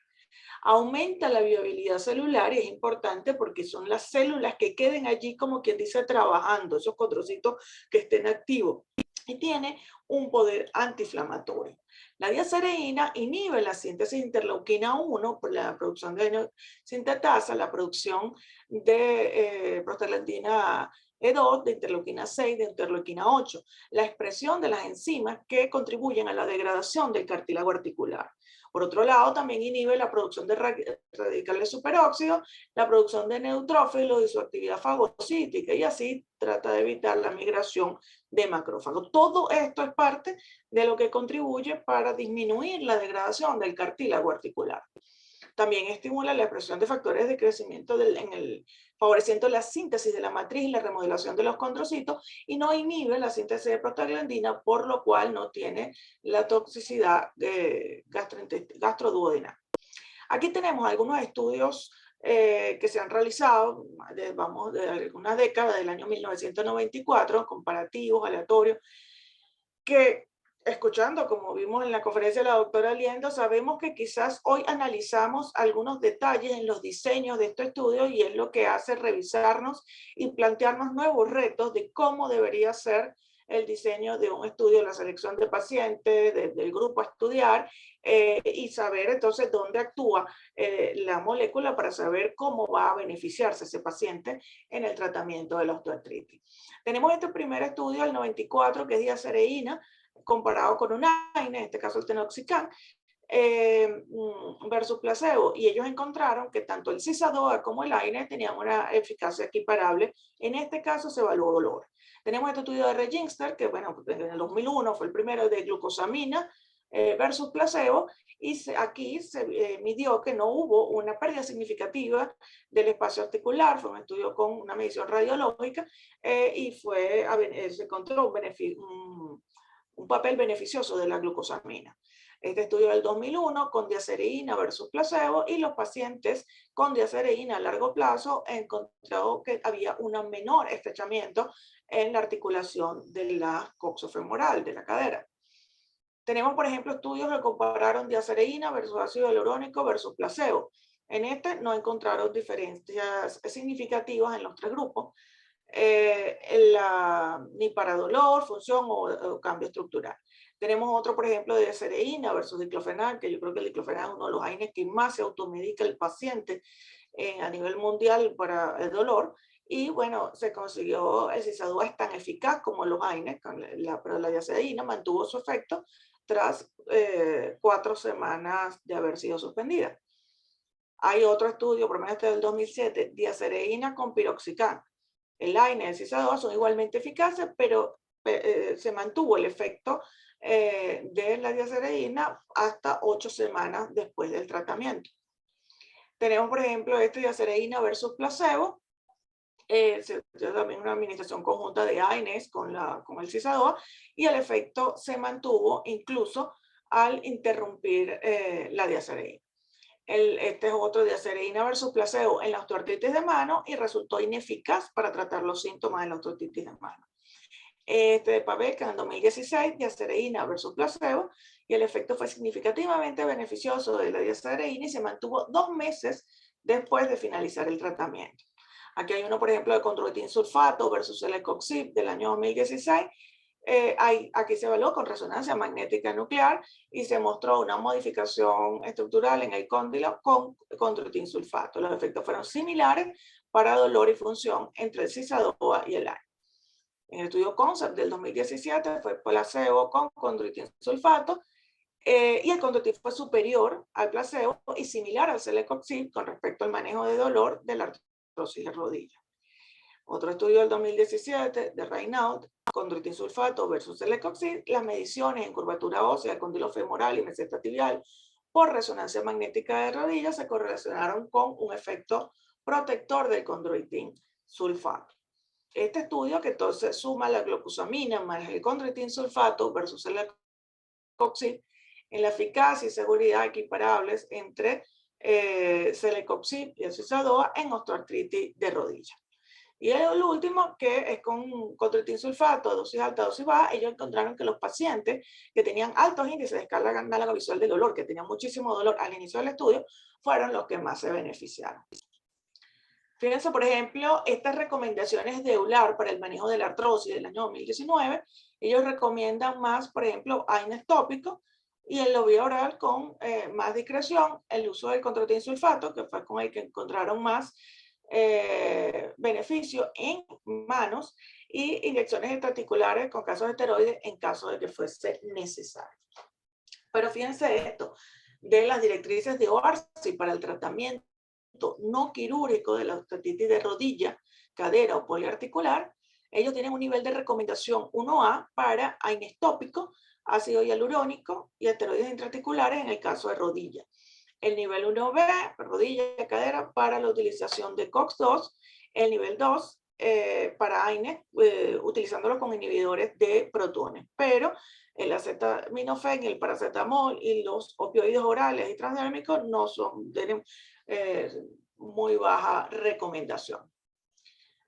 Aumenta la viabilidad celular, y es importante porque son las células que queden allí, como quien dice, trabajando, esos condrocitos que estén activos. y tiene un poder antiinflamatorio. La diacereína inhibe la síntesis de interleuquina 1 por la producción de sintetasa, la producción de prostaglandina E2, de interleuquina 6, de interleuquina 8, la expresión de las enzimas que contribuyen a la degradación del cartílago articular. Por otro lado, también inhibe la producción de radicales superóxidos, la producción de neutrófilos y su actividad fagocítica, y así trata de evitar la migración de macrófagos. Todo esto es parte de lo que contribuye para disminuir la degradación del cartílago articular. También estimula la expresión de factores de crecimiento favoreciendo la síntesis de la matriz y la remodelación de los condrocitos, y no inhibe la síntesis de prostaglandina, por lo cual no tiene la toxicidad gastroduodenal. Aquí tenemos algunos estudios que se han realizado, de algunas décadas, del año 1994, comparativos, aleatorios, que escuchando, como vimos en la conferencia de la doctora Liendo, sabemos que quizás hoy analizamos algunos detalles en los diseños de estos estudios, y es lo que hace revisarnos y plantearnos nuevos retos de cómo debería ser el diseño de un estudio, la selección de pacientes, del grupo a estudiar, y saber entonces dónde actúa la molécula para saber cómo va a beneficiarse ese paciente en el tratamiento de la osteoartritis. Tenemos este primer estudio del 94, que es diacereína, comparado con un AINE, en este caso el tenoxicam, versus placebo, y ellos encontraron que tanto el Cisadoa como el AINE tenían una eficacia equiparable. En este caso se evaluó dolor. Tenemos este estudio de Register, que bueno, en el 2001 fue el primero, de glucosamina versus placebo, y aquí se midió que no hubo una pérdida significativa del espacio articular. Fue un estudio con una medición radiológica, y se encontró un papel beneficioso de la glucosamina. Este estudio del 2001 con diacereína versus placebo, y los pacientes con diacereína a largo plazo encontró que había un menor estrechamiento en la articulación de la coxofemoral, de la cadera. Tenemos, por ejemplo, estudios que compararon diacereína versus ácido hialurónico versus placebo. En este no encontraron diferencias significativas en los tres grupos, ni para dolor, función o cambio estructural. Tenemos otro, por ejemplo, de diacereína versus diclofenac, que yo creo que el diclofenac es uno de los AINES que más se automedica el paciente a nivel mundial para el dolor. Y bueno, se consiguió, el Cisadoa es tan eficaz como los AINES, pero la diacereína mantuvo su efecto tras 4 semanas de haber sido suspendida. Hay otro estudio, por lo menos este del 2007, diacereína con piroxicam. El AINE y el Cisadoa son igualmente eficaces, pero se mantuvo el efecto de la diacereína hasta 8 semanas después del tratamiento. Tenemos, por ejemplo, diacereína versus placebo. También una administración conjunta de AINES con el Cisadoa, y el efecto se mantuvo incluso al interrumpir la diacereína. Este es otro, diacereína versus placebo en la osteoartritis de mano, y resultó ineficaz para tratar los síntomas de la osteoartritis de mano. Este de Pabeca en el 2016, diacereína versus placebo, y el efecto fue significativamente beneficioso de la diacereína y se mantuvo 2 meses después de finalizar el tratamiento. Aquí hay uno, por ejemplo, de condroitin sulfato versus el Ecoxib del año 2016. Aquí se evaluó con resonancia magnética nuclear y se mostró una modificación estructural en el cóndilo con condroitin sulfato. Los efectos fueron similares para dolor y función entre el Cisadoa y el AINE. En el estudio CONCEPT del 2017 fue placebo con condroitin sulfato, y el condroitin fue superior al placebo y similar al Celecoxib con respecto al manejo de dolor de la artrosis de rodilla. Otro estudio del 2017 de Raynaud, condroitin sulfato versus Celecoxib, las mediciones en curvatura ósea del cóndilo femoral y meseta tibial por resonancia magnética de rodillas se correlacionaron con un efecto protector del condroitin sulfato. Este estudio, que entonces suma la glucosamina más el condroitin sulfato versus el Celecoxib, en la eficacia y seguridad equiparables entre Celecoxib y el Cisadoa en osteoartritis de rodilla. Y el último, que es con condroitin sulfato, dosis alta, dosis baja, ellos encontraron que los pacientes que tenían altos índices de escala análoga visual del dolor, que tenían muchísimo dolor al inicio del estudio, fueron los que más se beneficiaron. Fíjense, por ejemplo, estas recomendaciones de EULAR para el manejo de la artrosis del año 2019, ellos recomiendan más, por ejemplo, AINES tópico y el lobio oral con más discreción, el uso del Controtin sulfato, que fue con el que encontraron más beneficio en manos, y inyecciones intraarticulares con casos de esteroides en caso de que fuese necesario. Pero fíjense esto, de las directrices de OARSI para el tratamiento no quirúrgico de la osteoartritis de rodilla, cadera o poliarticular, ellos tienen un nivel de recomendación 1A para AINES tópico, ácido hialurónico y esteroides intraarticulares en el caso de rodilla. El nivel 1B, rodilla y cadera, para la utilización de COX-2. El nivel 2 para AINES, utilizándolo con inhibidores de protones. Pero el acetaminofén, el paracetamol y los opioides orales y transdérmicos no son, tienen muy baja recomendación.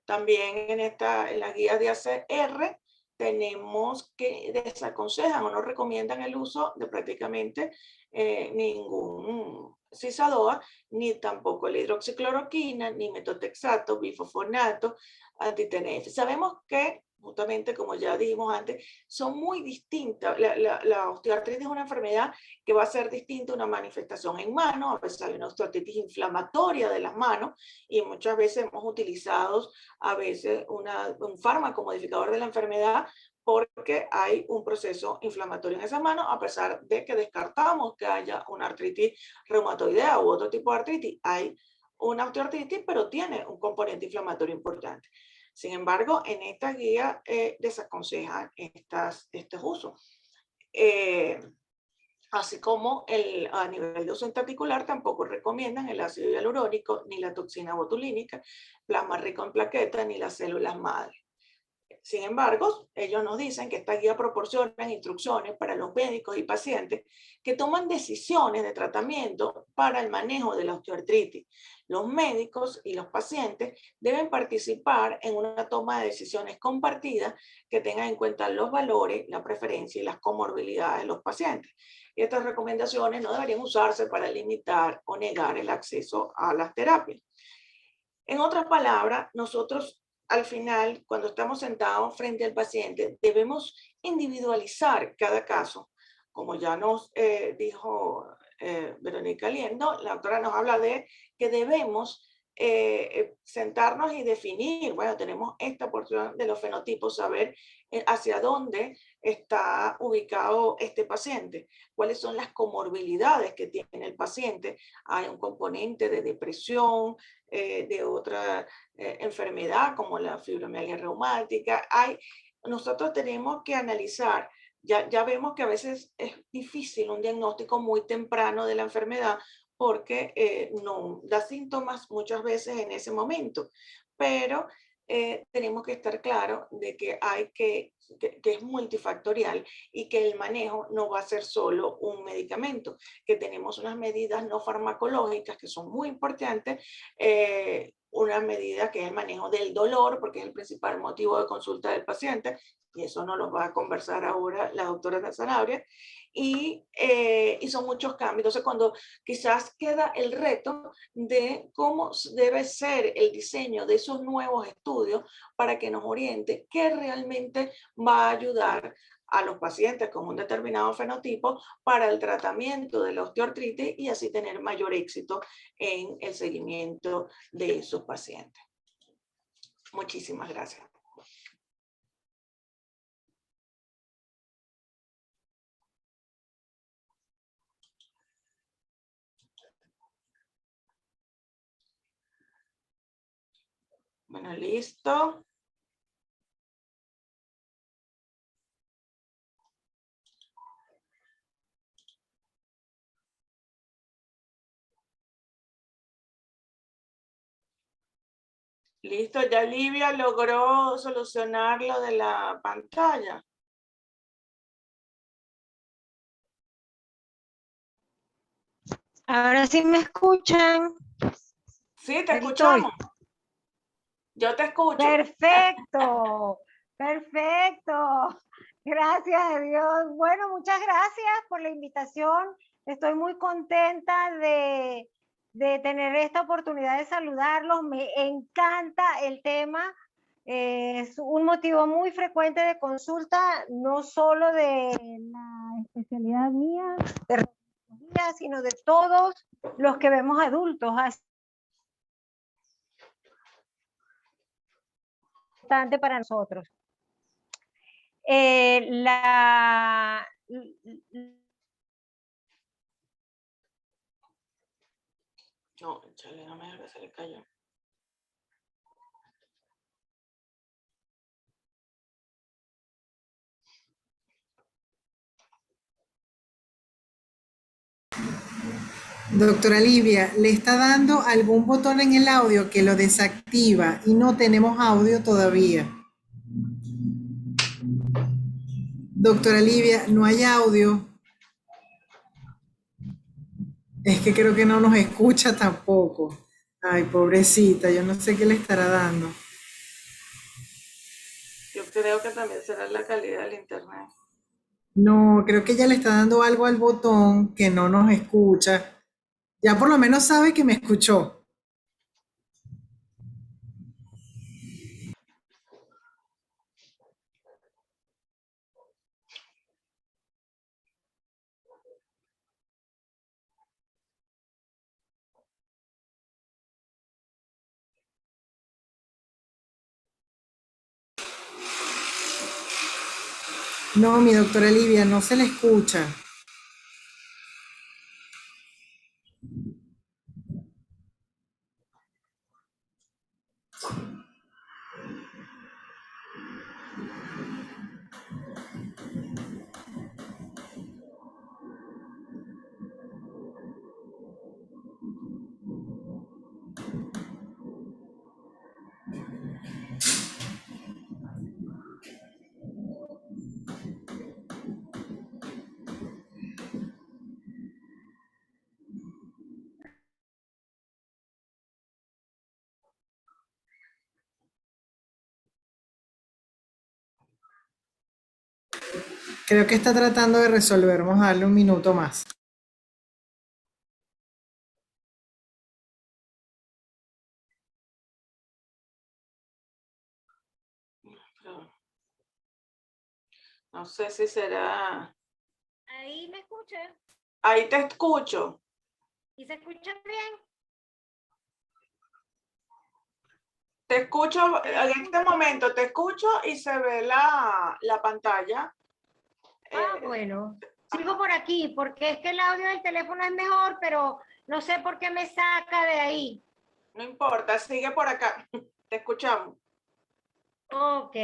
También en las guías de ACR tenemos que desaconsejan o no recomiendan el uso de prácticamente ningún cisadoa, ni tampoco la hidroxicloroquina, ni metotrexato, bifosfonato, antitenef. Sabemos que, justamente como ya dijimos antes, son muy distintas. La osteoartritis es una enfermedad que va a ser distinta, una manifestación en manos, a veces hay una osteoartritis inflamatoria de las manos, y muchas veces hemos utilizado un fármaco modificador de la enfermedad porque hay un proceso inflamatorio en esa mano, a pesar de que descartamos que haya una artritis reumatoidea u otro tipo de artritis. Hay una osteoartritis, pero tiene un componente inflamatorio importante. Sin embargo, en esta guía desaconsejan estos usos. Así como a nivel de uso intraarticular tampoco recomiendan el ácido hialurónico, ni la toxina botulínica, plasma rico en plaquetas, ni las células madre. Sin embargo, ellos nos dicen que esta guía proporciona instrucciones para los médicos y pacientes que toman decisiones de tratamiento para el manejo de la osteoartritis. Los médicos y los pacientes deben participar en una toma de decisiones compartidas que tengan en cuenta los valores, la preferencia y las comorbilidades de los pacientes. Y estas recomendaciones no deberían usarse para limitar o negar el acceso a las terapias. En otras palabras, nosotros al final, cuando estamos sentados frente al paciente, debemos individualizar cada caso. Como ya nos dijo Verónica Liendo, la doctora nos habla de que debemos sentarnos y definir, bueno, tenemos esta porción de los fenotipos, saber hacia dónde está ubicado este paciente, cuáles son las comorbilidades que tiene el paciente. Hay un componente de depresión, de otra enfermedad como la fibromialgia reumática. Nosotros tenemos que analizar, ya vemos que a veces es difícil un diagnóstico muy temprano de la enfermedad porque no da síntomas muchas veces en ese momento, pero tenemos que estar claros de que es multifactorial y que el manejo no va a ser solo un medicamento, que tenemos unas medidas no farmacológicas que son muy importantes, una medida que es el manejo del dolor, porque es el principal motivo de consulta del paciente, y eso nos lo va a conversar ahora la doctora Sanabria, y son muchos cambios. Entonces, cuando quizás queda el reto de cómo debe ser el diseño de esos nuevos estudios para que nos oriente qué realmente va a ayudar a los pacientes con un determinado fenotipo para el tratamiento de la osteoartritis y así tener mayor éxito en el seguimiento de esos pacientes. Muchísimas gracias. Bueno, listo. Listo, ya Livia logró solucionar lo de la pantalla. Ahora sí me escuchan. Sí, te Aquí escuchamos. Yo te escucho. Perfecto, perfecto. Gracias a Dios. Bueno, muchas gracias por la invitación. Estoy muy contenta de de tener esta oportunidad de saludarlos. Me encanta el tema. Es un motivo muy frecuente de consulta, no solo de la especialidad mía, de reumatología, sino de todos los que vemos adultos. Es importante para nosotros. No, chale, no me deja que se le cayó. Doctora Livia, ¿le está dando algún botón en el audio que lo desactiva y no tenemos audio todavía? Doctora Livia, no hay audio. Es que creo que no nos escucha tampoco. Ay, pobrecita, yo no sé qué le estará dando. Yo creo que también será la calidad del internet. No, creo que ella le está dando algo al botón que no nos escucha. Ya por lo menos sabe que me escuchó. No, mi doctora Livia, no se le escucha. Creo que está tratando de resolver. Vamos a darle un minuto más. Pero no sé si será. Ahí me escuchan. Ahí te escucho. ¿Y se escucha bien? Te escucho, en este momento te escucho y se ve la pantalla. Bueno, sigo por aquí porque es que el audio del teléfono es mejor, pero no sé por qué me saca de ahí. No importa, sigue por acá. Te escuchamos. Ok.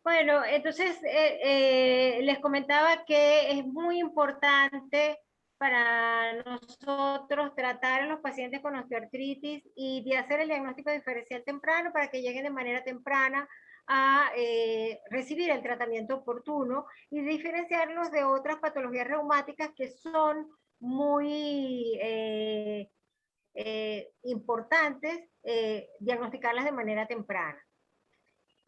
Bueno, entonces les comentaba que es muy importante para nosotros tratar a los pacientes con osteoartritis y de hacer el diagnóstico diferencial temprano para que lleguen de manera temprana a recibir el tratamiento oportuno y diferenciarlos de otras patologías reumáticas que son muy importantes diagnosticarlas de manera temprana.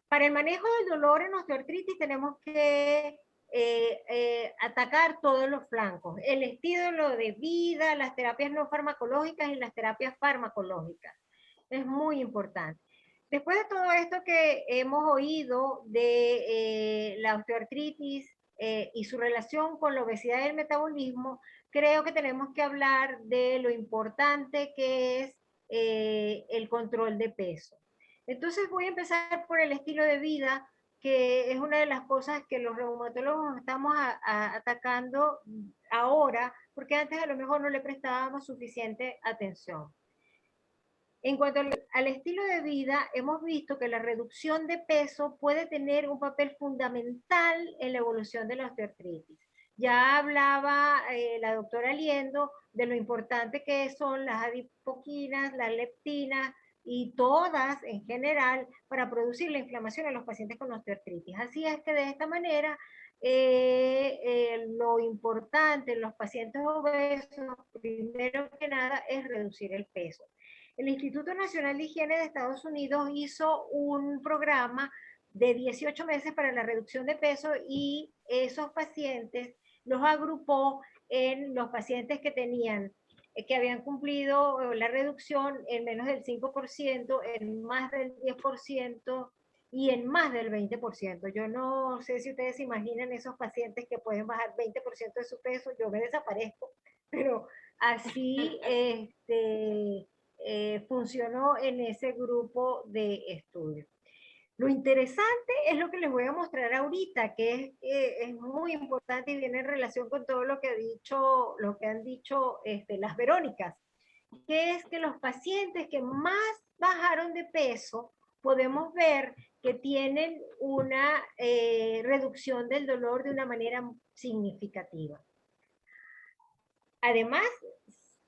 Para el manejo del dolor en osteoartritis tenemos que atacar todos los flancos, el estilo de vida, las terapias no farmacológicas y las terapias farmacológicas. Es muy importante. Después de todo esto que hemos oído de la osteoartritis y su relación con la obesidad y el metabolismo, creo que tenemos que hablar de lo importante que es el control de peso. Entonces voy a empezar por el estilo de vida, que es una de las cosas que los reumatólogos estamos atacando ahora, porque antes a lo mejor no le prestábamos suficiente atención. En cuanto al estilo de vida, hemos visto que la reducción de peso puede tener un papel fundamental en la evolución de la osteoartritis. Ya hablaba la doctora Liendo de lo importante que son las adipoquinas, las leptinas y todas en general para producir la inflamación en los pacientes con osteoartritis. Así es que de esta manera lo importante en los pacientes obesos, primero que nada, es reducir el peso. El Instituto Nacional de Higiene de Estados Unidos hizo un programa de 18 meses para la reducción de peso y esos pacientes los agrupó en los pacientes que tenían que habían cumplido la reducción en menos del 5%, en más del 10% y en más del 20%. Yo no sé si ustedes se imaginan esos pacientes que pueden bajar 20% de su peso, yo me desaparezco, pero así funcionó en ese grupo de estudio. Lo interesante es lo que les voy a mostrar ahorita, que es muy importante y viene en relación con todo lo que han dicho las Verónicas, que es que los pacientes que más bajaron de peso, podemos ver que tienen una reducción del dolor de una manera significativa. Además,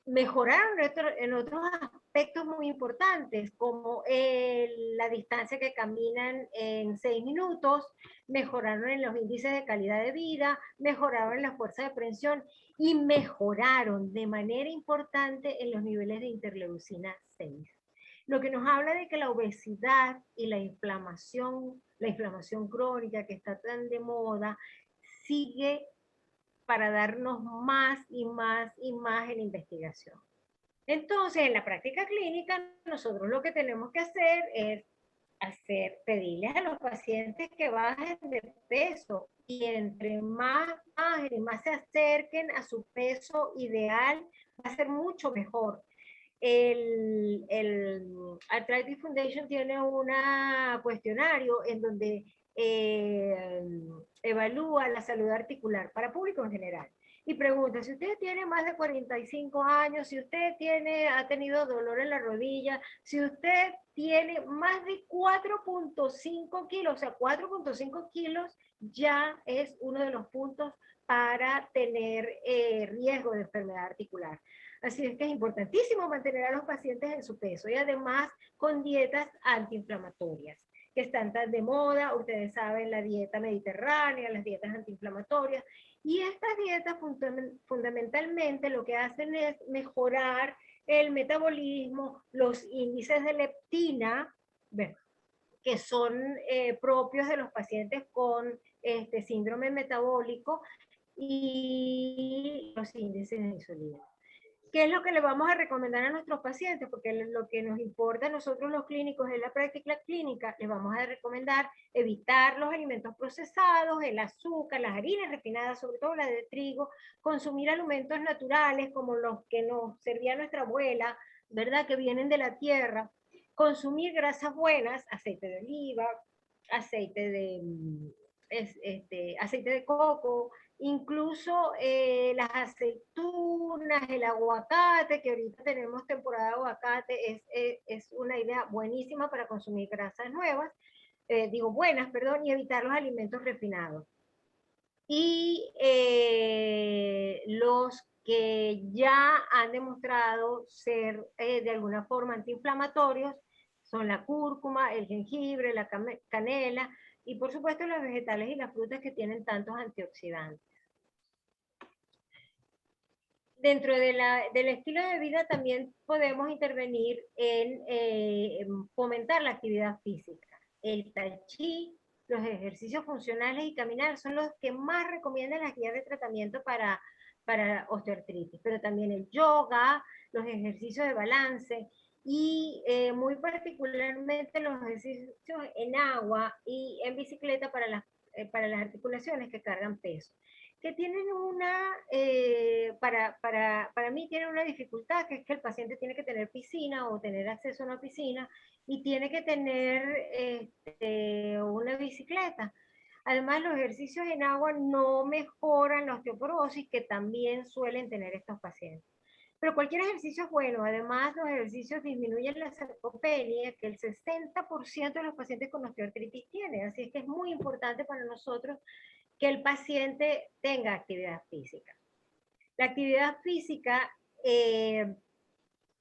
mejoraron en otros aspectos muy importantes, como la distancia que caminan en 6 minutos, mejoraron en los índices de calidad de vida, mejoraron en la fuerza de presión y mejoraron de manera importante en los niveles de interleucina 6. Lo que nos habla de que la obesidad y la inflamación crónica que está tan de moda, sigue para darnos más y más y más en investigación. Entonces, en la práctica clínica, nosotros lo que tenemos que hacer es pedirles a los pacientes que bajen de peso, y entre más bajen y más se acerquen a su peso ideal, va a ser mucho mejor. El Arthritis Foundation tiene un cuestionario en donde evalúa la salud articular para público en general y pregunta: si usted tiene más de 45 años, si usted ha tenido dolor en la rodilla, si usted tiene más de 4.5 kilos, o sea, 4.5 kilos ya es uno de los puntos para tener riesgo de enfermedad articular. Así es que es importantísimo mantener a los pacientes en su peso, y además con dietas antiinflamatorias que están tan de moda. Ustedes saben, la dieta mediterránea, las dietas antiinflamatorias, y estas dietas fundamentalmente lo que hacen es mejorar el metabolismo, los índices de leptina, que son propios de los pacientes con síndrome metabólico, y los índices de insulina. ¿Qué es lo que le vamos a recomendar a nuestros pacientes? Porque lo que nos importa a nosotros los clínicos es la práctica clínica. Les vamos a recomendar evitar los alimentos procesados, el azúcar, las harinas refinadas, sobre todo la de trigo, consumir alimentos naturales como los que nos servía nuestra abuela, ¿verdad? Que vienen de la tierra, consumir grasas buenas, aceite de oliva, aceite de coco, incluso las aceitunas, el aguacate, que ahorita tenemos temporada de aguacate, es una idea buenísima para consumir grasas buenas, y evitar los alimentos refinados. Y los que ya han demostrado ser de alguna forma antiinflamatorios son la cúrcuma, el jengibre, la canela, y por supuesto los vegetales y las frutas que tienen tantos antioxidantes. Dentro del estilo de vida también podemos intervenir en fomentar la actividad física. El tai chi, los ejercicios funcionales y caminar son los que más recomiendan las guías de tratamiento para osteoartritis, pero también el yoga, los ejercicios de balance y muy particularmente los ejercicios en agua y en bicicleta para las articulaciones que cargan peso, que tienen para mí tienen una dificultad, que es que el paciente tiene que tener piscina o tener acceso a una piscina, y tiene que tener una bicicleta. Además, los ejercicios en agua no mejoran la osteoporosis, que también suelen tener estos pacientes. Pero cualquier ejercicio es bueno. Además, los ejercicios disminuyen la sarcopenia, que el 60% de los pacientes con osteoartritis tienen. Así es que es muy importante para nosotros que el paciente tenga actividad física. La actividad física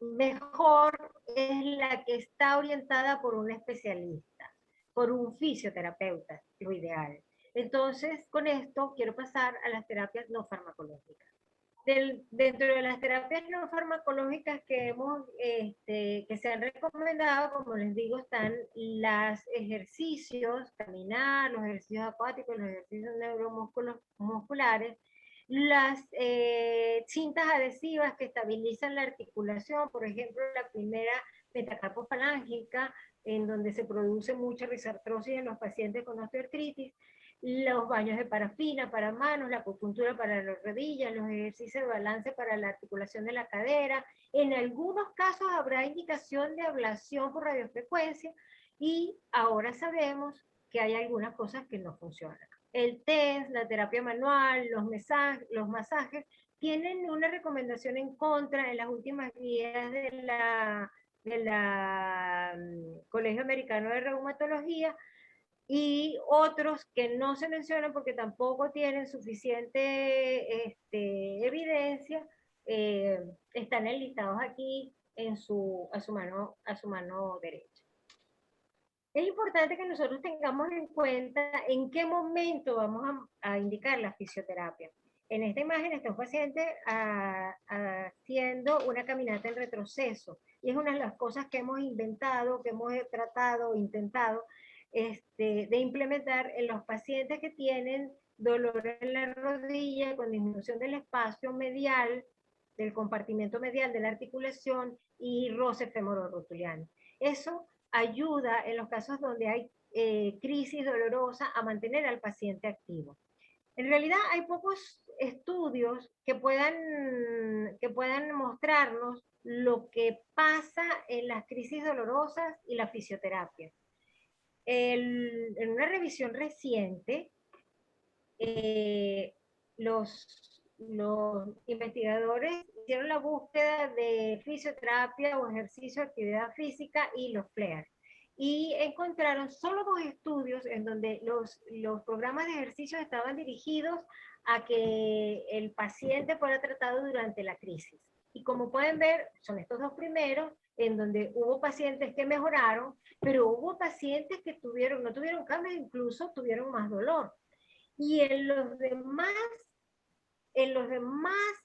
mejor es la que está orientada por un especialista, por un fisioterapeuta, lo ideal. Entonces, con esto quiero pasar a las terapias no farmacológicas. Dentro de las terapias no farmacológicas que se han recomendado, como les digo, están los ejercicios, caminar, los ejercicios acuáticos, los ejercicios neuromusculares, Las cintas adhesivas que estabilizan la articulación, por ejemplo, la primera metacarpofalángica, en donde se produce mucha risartrosis en los pacientes con osteoartritis, los baños de parafina para manos, la acupuntura para las rodillas, los ejercicios de balance para la articulación de la cadera. En algunos casos habrá indicación de ablación por radiofrecuencia y ahora sabemos que hay algunas cosas que no funcionan. El TENS, la terapia manual, los masajes, tienen una recomendación en contra en las últimas guías de la Colegio Americano de Reumatología, y otros que no se mencionan porque tampoco tienen suficiente evidencia, están enlistados aquí a su mano derecha. Es importante que nosotros tengamos en cuenta en qué momento vamos a indicar la fisioterapia. En esta imagen está un paciente haciendo una caminata en retroceso, y es una de las cosas que hemos inventado, que hemos tratado, intentado de implementar en los pacientes que tienen dolor en la rodilla con disminución del espacio medial, del compartimento medial de la articulación y roce femororotuliano. Eso ayuda en los casos donde hay crisis dolorosa a mantener al paciente activo. En realidad hay pocos estudios que puedan mostrarnos lo que pasa en las crisis dolorosas y la fisioterapia. En una revisión reciente, los investigadores hicieron la búsqueda de fisioterapia o ejercicio de actividad física y los FLAIR, y encontraron solo 2 estudios en donde los programas de ejercicio estaban dirigidos a que el paciente fuera tratado durante la crisis. Y como pueden ver, son estos 2 primeros, en donde hubo pacientes que mejoraron, pero hubo pacientes que no tuvieron cambios, incluso tuvieron más dolor. Y en los demás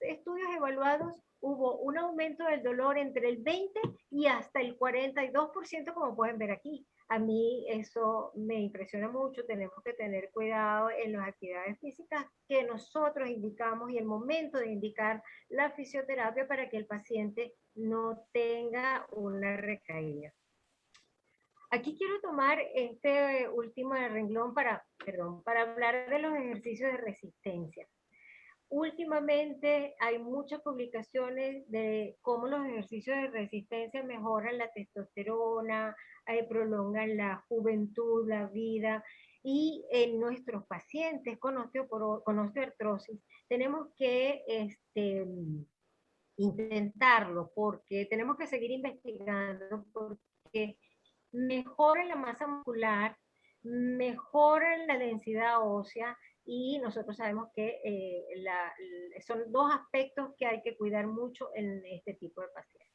estudios evaluados hubo un aumento del dolor entre el 20 y hasta el 42%, como pueden ver aquí. A mí eso me impresiona mucho. Tenemos que tener cuidado en las actividades físicas que nosotros indicamos y el momento de indicar la fisioterapia para que el paciente no tenga una recaída. Aquí quiero tomar este último renglón para hablar de los ejercicios de resistencia. Últimamente hay muchas publicaciones de cómo los ejercicios de resistencia mejoran la testosterona, prolongan la juventud, la vida, y en nuestros pacientes con osteoartrosis tenemos que intentarlo, porque tenemos que seguir investigando, porque mejoran la masa muscular, mejoran la densidad ósea, y nosotros sabemos que son 2 aspectos que hay que cuidar mucho en este tipo de pacientes.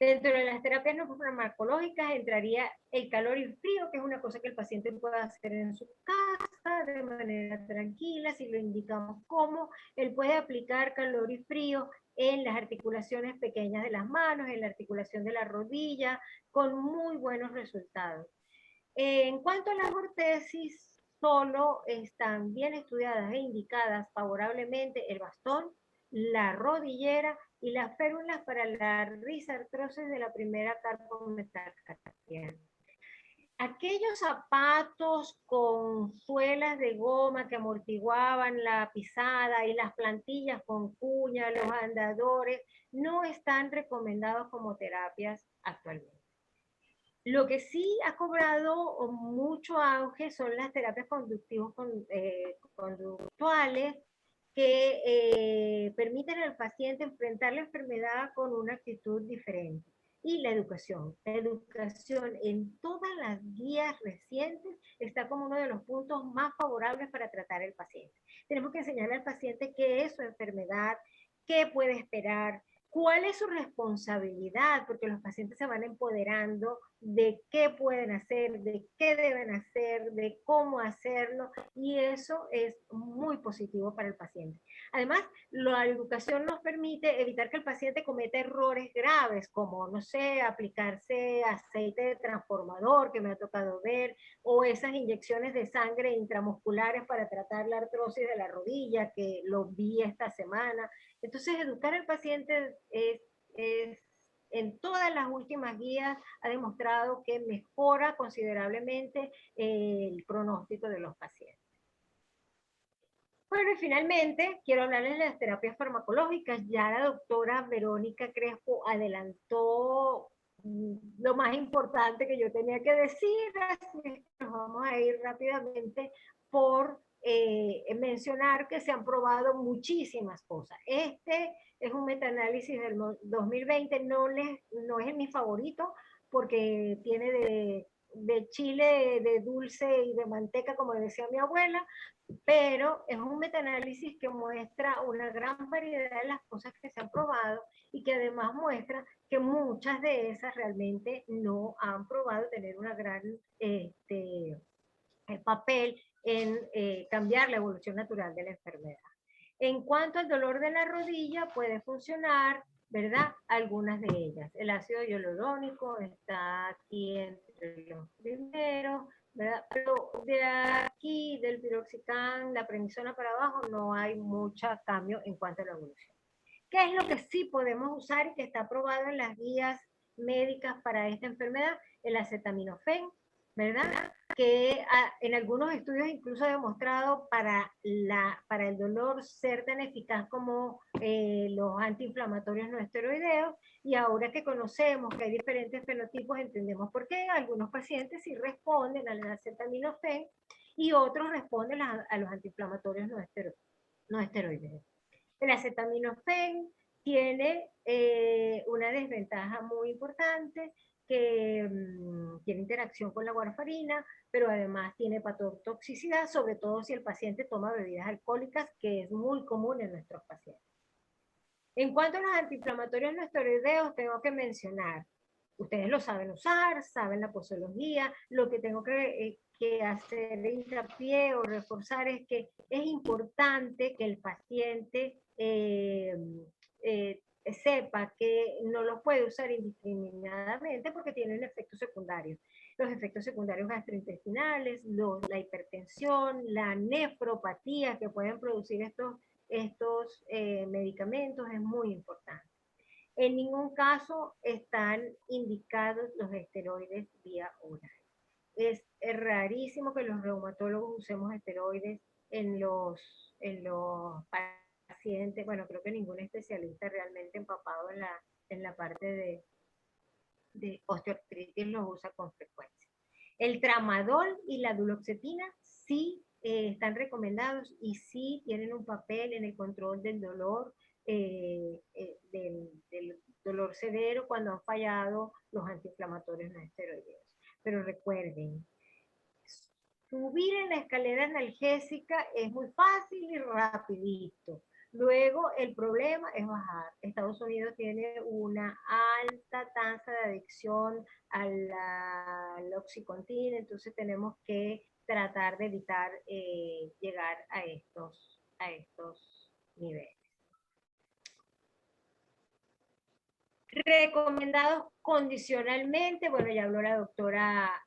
Dentro de las terapias no farmacológicas entraría el calor y el frío, que es una cosa que el paciente puede hacer en su casa de manera tranquila. Si lo indicamos cómo, él puede aplicar calor y frío en las articulaciones pequeñas de las manos, en la articulación de la rodilla, con muy buenos resultados. En cuanto a las ortesis, solo están bien estudiadas e indicadas favorablemente el bastón, la rodillera y las férulas para la risartrosis de la primera carpometacarpiana. Aquellos zapatos con suelas de goma que amortiguaban la pisada y las plantillas con cuña, los andadores, no están recomendados como terapias actualmente. Lo que sí ha cobrado mucho auge son las terapias conductuales que permiten al paciente enfrentar la enfermedad con una actitud diferente. Y la educación en todas las guías recientes está como uno de los puntos más favorables para tratar al paciente. Tenemos que enseñarle al paciente qué es su enfermedad, qué puede esperar, cuál es su responsabilidad, porque los pacientes se van empoderando de qué pueden hacer, de qué deben hacer, de cómo hacerlo, y eso es muy positivo para el paciente. Además, la educación nos permite evitar que el paciente cometa errores graves, como, no sé, aplicarse aceite de transformador, que me ha tocado ver, o esas inyecciones de sangre intramusculares para tratar la artrosis de la rodilla, que lo vi esta semana. Entonces, educar al paciente en todas las últimas guías ha demostrado que mejora considerablemente el pronóstico de los pacientes. Bueno, y finalmente quiero hablarles de las terapias farmacológicas. Ya la doctora Verónica Crespo adelantó lo más importante que yo tenía que decir, así que nos vamos a ir rápidamente por mencionar que se han probado muchísimas cosas. Este es un metaanálisis del 2020, no es mi favorito porque tiene de chile, de dulce y de manteca, como decía mi abuela, pero es un metaanálisis que muestra una gran variedad de las cosas que se han probado y que además muestra que muchas de esas realmente no han probado tener una gran papel en cambiar la evolución natural de la enfermedad. En cuanto al dolor de la rodilla, puede funcionar, ¿verdad? Algunas de ellas. El ácido hialurónico está aquí entre los primeros, ¿verdad? Pero de aquí, del piroxicam, la prednisona para abajo, no hay mucho cambio en cuanto a la evolución. ¿Qué es lo que sí podemos usar y que está aprobado en las guías médicas para esta enfermedad? El acetaminofén, ¿verdad? Que en algunos estudios incluso ha demostrado para el dolor ser tan eficaz como los antiinflamatorios no esteroideos, y ahora que conocemos que hay diferentes fenotipos, entendemos por qué algunos pacientes sí responden al acetaminofén y otros responden a los antiinflamatorios no esteroideos. El acetaminofén tiene una desventaja muy importante, que tiene interacción con la warfarina, pero además tiene hepatotoxicidad, sobre todo si el paciente toma bebidas alcohólicas, que es muy común en nuestros pacientes. En cuanto a los antiinflamatorios no esteroideos, tengo que mencionar, ustedes lo saben usar, saben la posología, lo que tengo que hacer hincapié o reforzar es que es importante que el paciente sepa que no los puede usar indiscriminadamente porque tienen efectos secundarios. Los efectos secundarios gastrointestinales, la hipertensión, la nefropatía que pueden producir estos medicamentos es muy importante. En ningún caso están indicados los esteroides vía oral. Es rarísimo que los reumatólogos usemos esteroides en los pacientes. Bueno, creo que ningún especialista realmente empapado en la parte de osteoartritis los usa con frecuencia. El tramadol y la duloxetina sí están recomendados y sí tienen un papel en el control del dolor, del dolor severo cuando han fallado los antiinflamatorios no esteroideos. Pero recuerden, subir en la escalera analgésica es muy fácil y rapidito. Luego el problema es bajar. Estados Unidos tiene una alta tasa de adicción al Oxycontin, entonces tenemos que tratar de evitar llegar a estos niveles. Recomendados condicionalmente, bueno, ya habló la doctora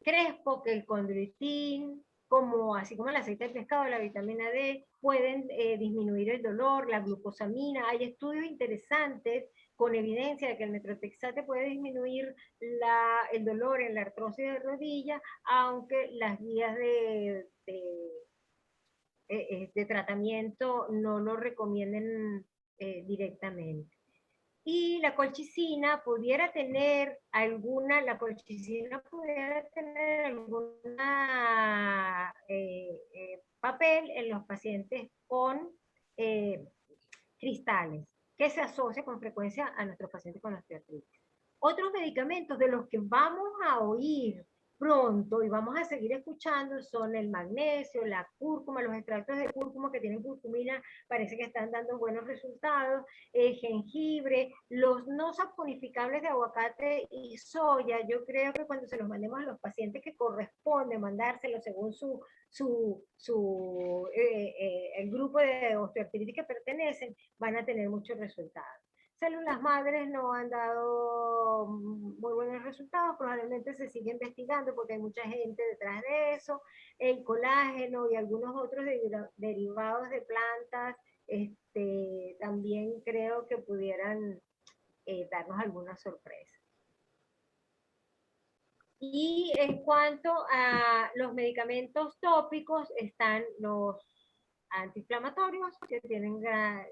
Crespo, que el condroitin, así como el aceite de pescado, la vitamina D, pueden disminuir el dolor, la glucosamina. Hay estudios interesantes con evidencia de que el metrotexate puede disminuir el dolor en la artrosis de rodilla, aunque las guías de tratamiento no lo recomienden directamente. Y la colchicina pudiera tener algún papel en los pacientes con cristales, que se asocia con frecuencia a nuestros pacientes con osteoartritis. Otros medicamentos de los que vamos a oír pronto, y vamos a seguir escuchando, son el magnesio, la cúrcuma, los extractos de cúrcuma que tienen curcumina, parece que están dando buenos resultados, jengibre, los no saponificables de aguacate y soya. Yo creo que cuando se los mandemos a los pacientes que corresponde mandárselos según el grupo de osteoartritis que pertenecen, van a tener muchos resultados. Células madres no han dado muy buenos resultados, probablemente se sigue investigando porque hay mucha gente detrás de eso, el colágeno y algunos otros derivados de plantas, también creo que pudieran darnos alguna sorpresa. Y en cuanto a los medicamentos tópicos, están los antiinflamatorios que tienen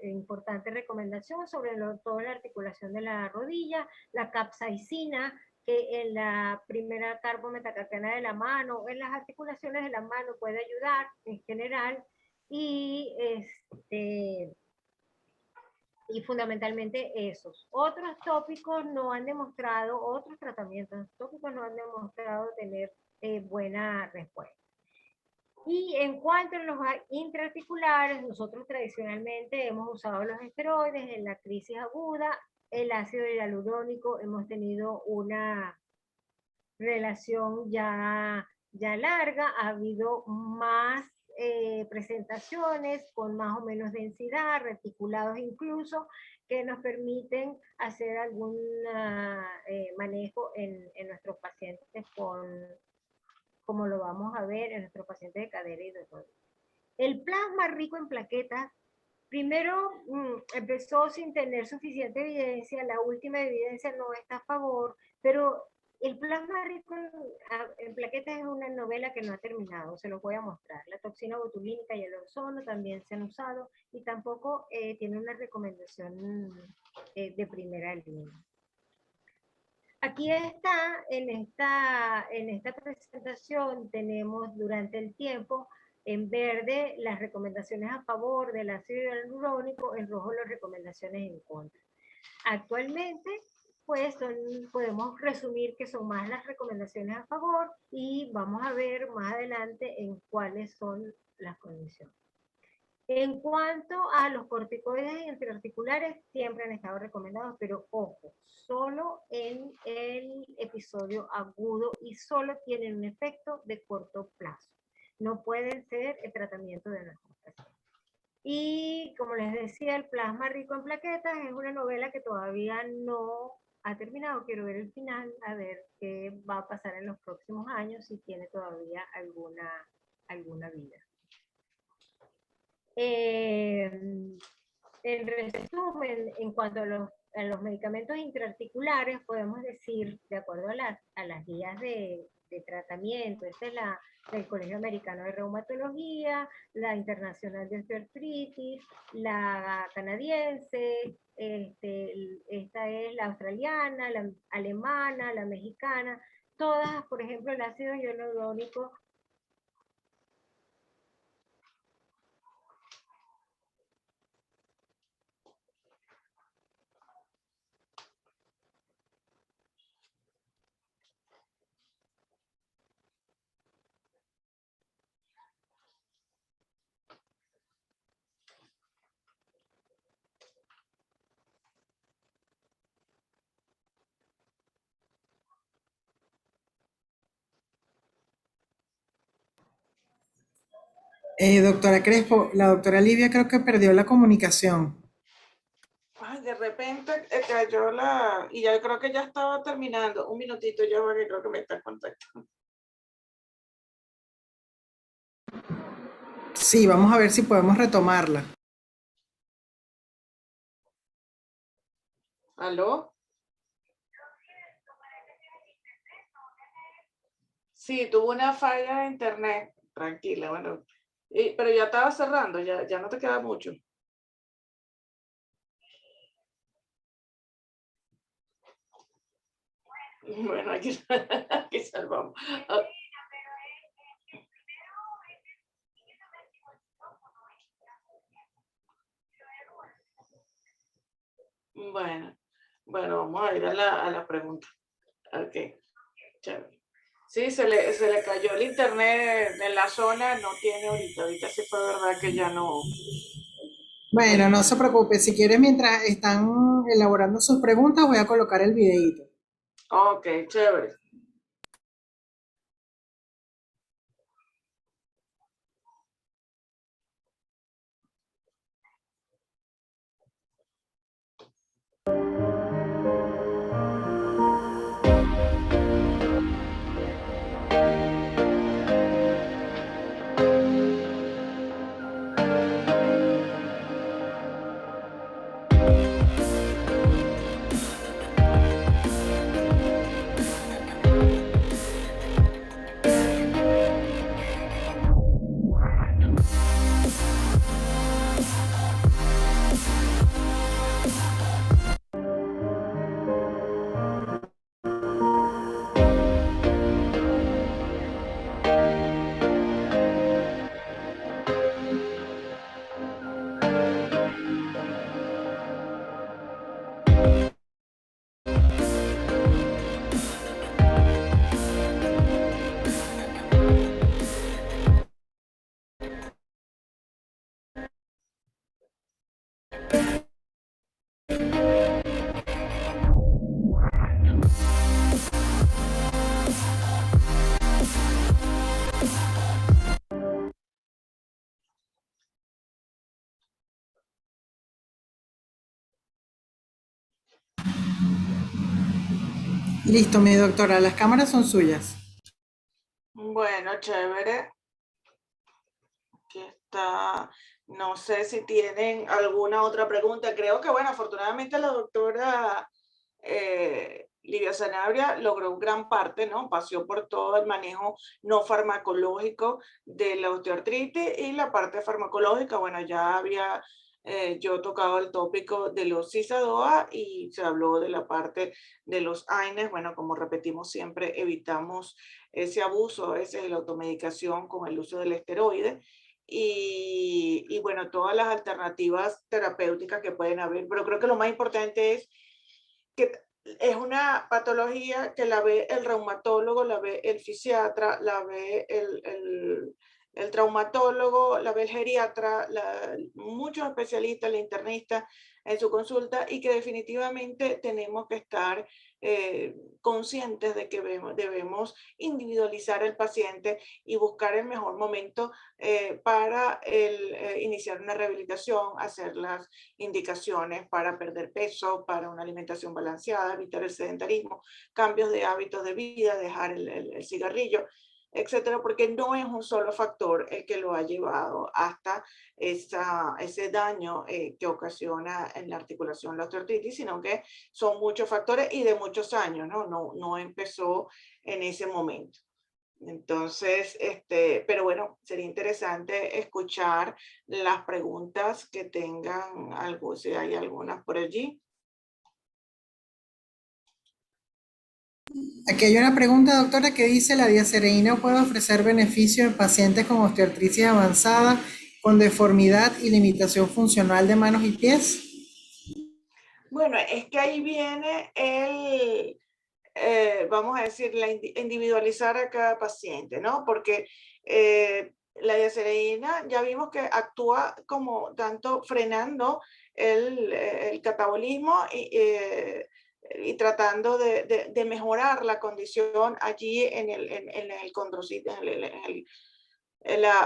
importante recomendación sobre toda la articulación de la rodilla, la capsaicina que en la primera carbometacarpiana de la mano, en las articulaciones de la mano puede ayudar en general, y fundamentalmente esos. Otros tópicos no han demostrado, otros tratamientos tópicos no han demostrado tener buena respuesta. Y en cuanto a los intraarticulares, nosotros tradicionalmente hemos usado los esteroides en la crisis aguda, el ácido hialurónico, hemos tenido una relación ya larga, ha habido más presentaciones con más o menos densidad, reticulados incluso, que nos permiten hacer algún manejo en nuestros pacientes como lo vamos a ver en nuestros pacientes de cadera y de rodilla. El plasma rico en plaquetas, primero empezó sin tener suficiente evidencia, la última evidencia no está a favor, pero el plasma rico en plaquetas es una novela que no ha terminado, se los voy a mostrar. La toxina botulínica y el ozono también se han usado y tampoco tiene una recomendación de primera línea. Aquí está, en esta presentación tenemos durante el tiempo en verde las recomendaciones a favor del ácido hialurónico, en rojo las recomendaciones en contra. Actualmente, pues podemos resumir que son más las recomendaciones a favor y vamos a ver más adelante en cuáles son las condiciones. En cuanto a los corticoides intraarticulares, siempre han estado recomendados, pero ojo, solo en el episodio agudo y solo tienen un efecto de corto plazo. No pueden ser el tratamiento de nuestros pacientes. Y como les decía, el plasma rico en plaquetas es una novela que todavía no ha terminado. Quiero ver el final, a ver qué va a pasar en los próximos años, si tiene todavía alguna vida. En resumen, en cuanto a los medicamentos intraarticulares, podemos decir, de acuerdo a las guías de tratamiento, esta es del Colegio Americano de Reumatología, la Internacional de Osteoartritis, la canadiense, esta es la australiana, la alemana, la mexicana, todas, por ejemplo, el ácido hialurónico Doctora Crespo, la doctora Livia creo que perdió la comunicación. Ay, de repente cayó y ya creo que ya estaba terminando. Un minutito, yo creo que me está contactando. Sí, vamos a ver si podemos retomarla. ¿Aló? Sí, tuvo una falla de internet. Tranquila, bueno. Pero ya estaba cerrando, ya no te queda mucho. Bueno, aquí salvamos. Bueno, vamos a ir a la pregunta. Ok, chévere. Sí, se le cayó el internet en la zona, no tiene ahorita sí fue verdad que ya no. Bueno, no se preocupe, si quiere, mientras están elaborando sus preguntas, voy a colocar el videíto. Ok, chévere. Listo, mi doctora, las cámaras son suyas. Bueno, chévere. Aquí está. No sé si tienen alguna otra pregunta. Creo que, bueno, afortunadamente la doctora Livia Sanabria logró gran parte, ¿no? Paseó por todo el manejo no farmacológico de la osteoartritis y la parte farmacológica, bueno, ya había yo tocado el tópico de los CISADOA y se habló de la parte de los AINES. Bueno, como repetimos siempre, evitamos ese abuso, ese de la automedicación con el uso del esteroide. Y bueno, todas las alternativas terapéuticas que pueden haber, pero creo que lo más importante es que es una patología que la ve el reumatólogo, la ve el fisiatra, la ve el traumatólogo, la ve el geriatra, muchos especialistas, el internista en su consulta, y que definitivamente tenemos que estar conscientes de que debemos individualizar al paciente y buscar el mejor momento para iniciar una rehabilitación, hacer las indicaciones para perder peso, para una alimentación balanceada, evitar el sedentarismo, cambios de hábitos de vida, dejar el cigarrillo, etcétera, porque no es un solo factor el que lo ha llevado hasta ese daño que ocasiona en la articulación la osteoartritis, sino que son muchos factores y de muchos años, ¿no? No empezó en ese momento. Entonces, pero bueno, sería interesante escuchar las preguntas que tengan algo, si hay algunas por allí. Aquí hay una pregunta, doctora, que dice, ¿la diacereína puede ofrecer beneficio en pacientes con osteoartritis avanzada, con deformidad y limitación funcional de manos y pies? Bueno, es que ahí viene vamos a decir, individualizar a cada paciente, ¿no? Porque la diacereína ya vimos que actúa como tanto frenando el catabolismo y tratando de mejorar la condición allí en el condrocito,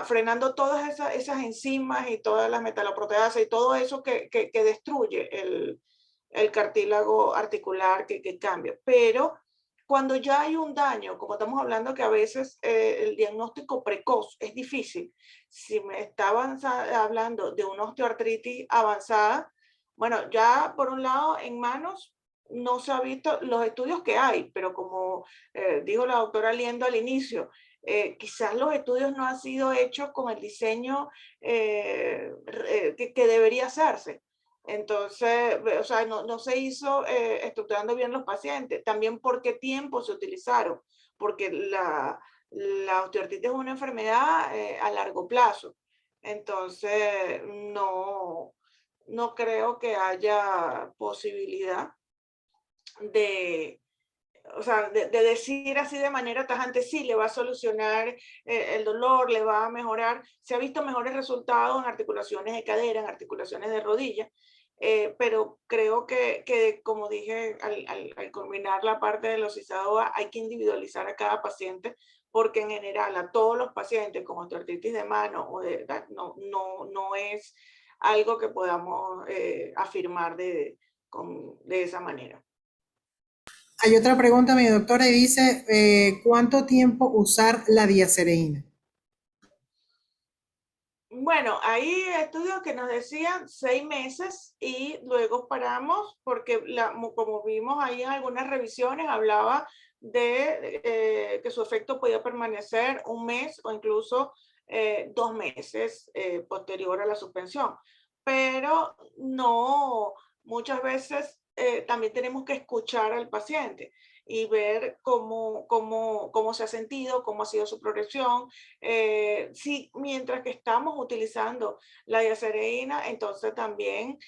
frenando todas esas enzimas y todas las metaloproteasas y todo eso que destruye el cartílago articular que cambia. Pero cuando ya hay un daño, como estamos hablando que a veces el diagnóstico precoz es difícil, si me está hablando de una osteoartritis avanzada, bueno, ya por un lado en manos no se ha visto los estudios que hay, pero como dijo la doctora Liendo al inicio, quizás los estudios no han sido hechos con el diseño que debería hacerse. Entonces, o sea, no se hizo estructurando bien los pacientes. También por qué tiempo se utilizaron, porque la osteoartritis es una enfermedad a largo plazo. Entonces, no creo que haya posibilidad de o sea, de decir así de manera tajante, sí, le va a solucionar el dolor, le va a mejorar. Se ha visto mejores resultados en articulaciones de cadera, en articulaciones de rodilla, pero creo que como dije al culminar la parte de los ISADOA, hay que individualizar a cada paciente, porque en general a todos los pacientes con osteoartritis de mano o no es algo que podamos afirmar de esa manera. Hay otra pregunta, mi doctora, y dice, ¿cuánto tiempo usar la diacereína? Bueno, hay estudios que nos decían 6 meses y luego paramos porque como vimos ahí en algunas revisiones hablaba de que su efecto podía permanecer 1 mes o incluso 2 meses posterior a la suspensión. Pero no, muchas veces también tenemos que escuchar al paciente y ver cómo se ha sentido, cómo ha sido su progresión. Sí, mientras que estamos utilizando la diacereína, entonces también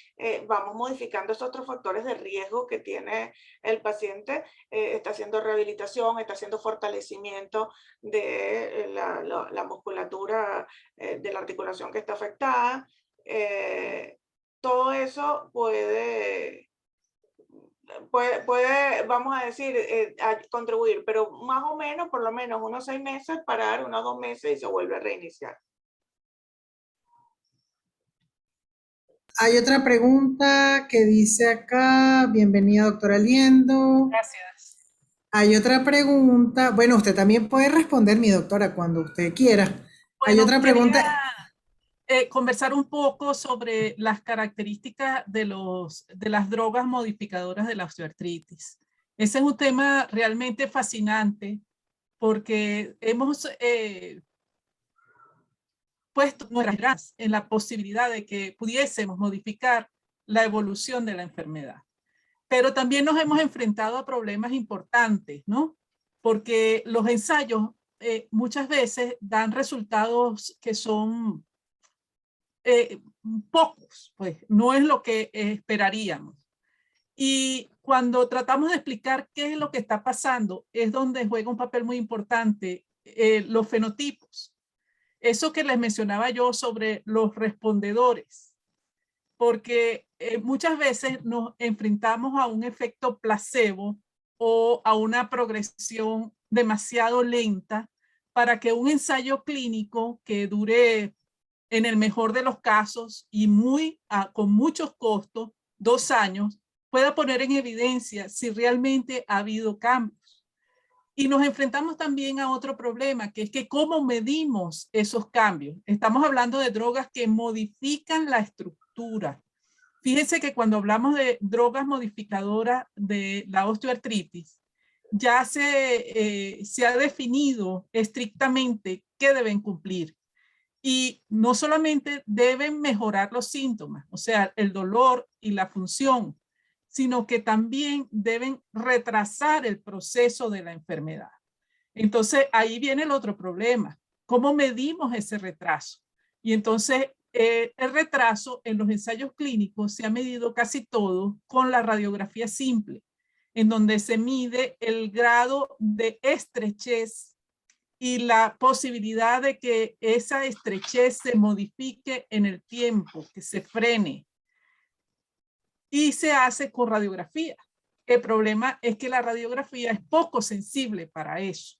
vamos modificando esos otros factores de riesgo que tiene el paciente. Está haciendo rehabilitación, está haciendo fortalecimiento de la musculatura de la articulación que está afectada. Todo eso puede, vamos a decir, a contribuir, pero más o menos, por lo menos unos 6 meses, parar unos 2 meses y se vuelve a reiniciar. Hay otra pregunta que dice acá, bienvenida doctora Liendo. Gracias. Hay otra pregunta, bueno, usted también puede responder, mi doctora, cuando usted quiera. Hay Bueno, otra pregunta. Conversar un poco sobre las características de las drogas modificadoras de la osteoartritis. Ese es un tema realmente fascinante porque hemos puesto nuestras esperanzas en la posibilidad de que pudiésemos modificar la evolución de la enfermedad. Pero también nos hemos enfrentado a problemas importantes, ¿no? Porque los ensayos muchas veces dan resultados que son pocos, pues no es lo que esperaríamos. Y cuando tratamos de explicar qué es lo que está pasando, es donde juega un papel muy importante los fenotipos. Eso que les mencionaba yo sobre los respondedores, porque muchas veces nos enfrentamos a un efecto placebo o a una progresión demasiado lenta para que un ensayo clínico que dure, en el mejor de los casos y con muchos costos, 2 años, pueda poner en evidencia si realmente ha habido cambios. Y nos enfrentamos también a otro problema, que es que cómo medimos esos cambios. Estamos hablando de drogas que modifican la estructura. Fíjense que cuando hablamos de drogas modificadoras de la osteoartritis, ya se ha definido estrictamente qué deben cumplir. Y no solamente deben mejorar los síntomas, o sea, el dolor y la función, sino que también deben retrasar el proceso de la enfermedad. Entonces, ahí viene el otro problema. ¿Cómo medimos ese retraso? Y entonces, el retraso en los ensayos clínicos se ha medido casi todo con la radiografía simple, en donde se mide el grado de estrechez y la posibilidad de que esa estrechez se modifique en el tiempo, que se frene. Y se hace con radiografía. El problema es que la radiografía es poco sensible para eso.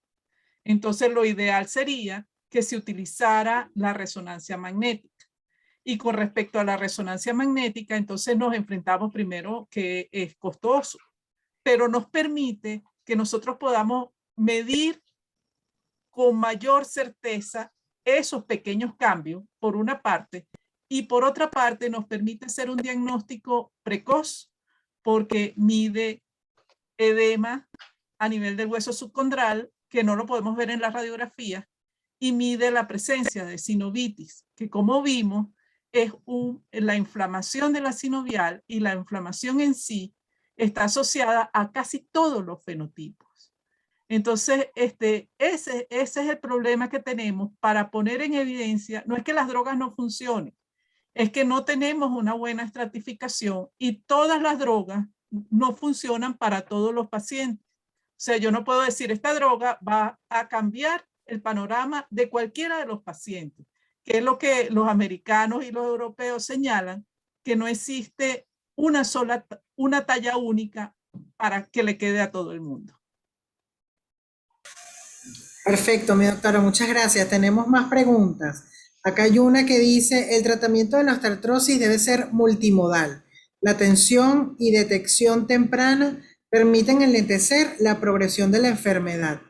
Entonces, lo ideal sería que se utilizara la resonancia magnética. Y con respecto a la resonancia magnética, entonces nos enfrentamos primero que es costoso, pero nos permite que nosotros podamos medir con mayor certeza esos pequeños cambios, por una parte, y por otra parte nos permite hacer un diagnóstico precoz, porque mide edema a nivel del hueso subcondral, que no lo podemos ver en la radiografía, y mide la presencia de sinovitis, que como vimos es la inflamación de la sinovial, y la inflamación en sí está asociada a casi todos los fenotipos. Entonces, ese es el problema que tenemos para poner en evidencia. No es que las drogas no funcionen, es que no tenemos una buena estratificación y todas las drogas no funcionan para todos los pacientes. O sea, yo no puedo decir esta droga va a cambiar el panorama de cualquiera de los pacientes, que es lo que los americanos y los europeos señalan, que no existe una talla única para que le quede a todo el mundo. Perfecto, mi doctora, muchas gracias. Tenemos más preguntas. Acá hay una que dice, el tratamiento de la osteoartrosis debe ser multimodal. La atención y detección temprana permiten enlentecer la progresión de la enfermedad.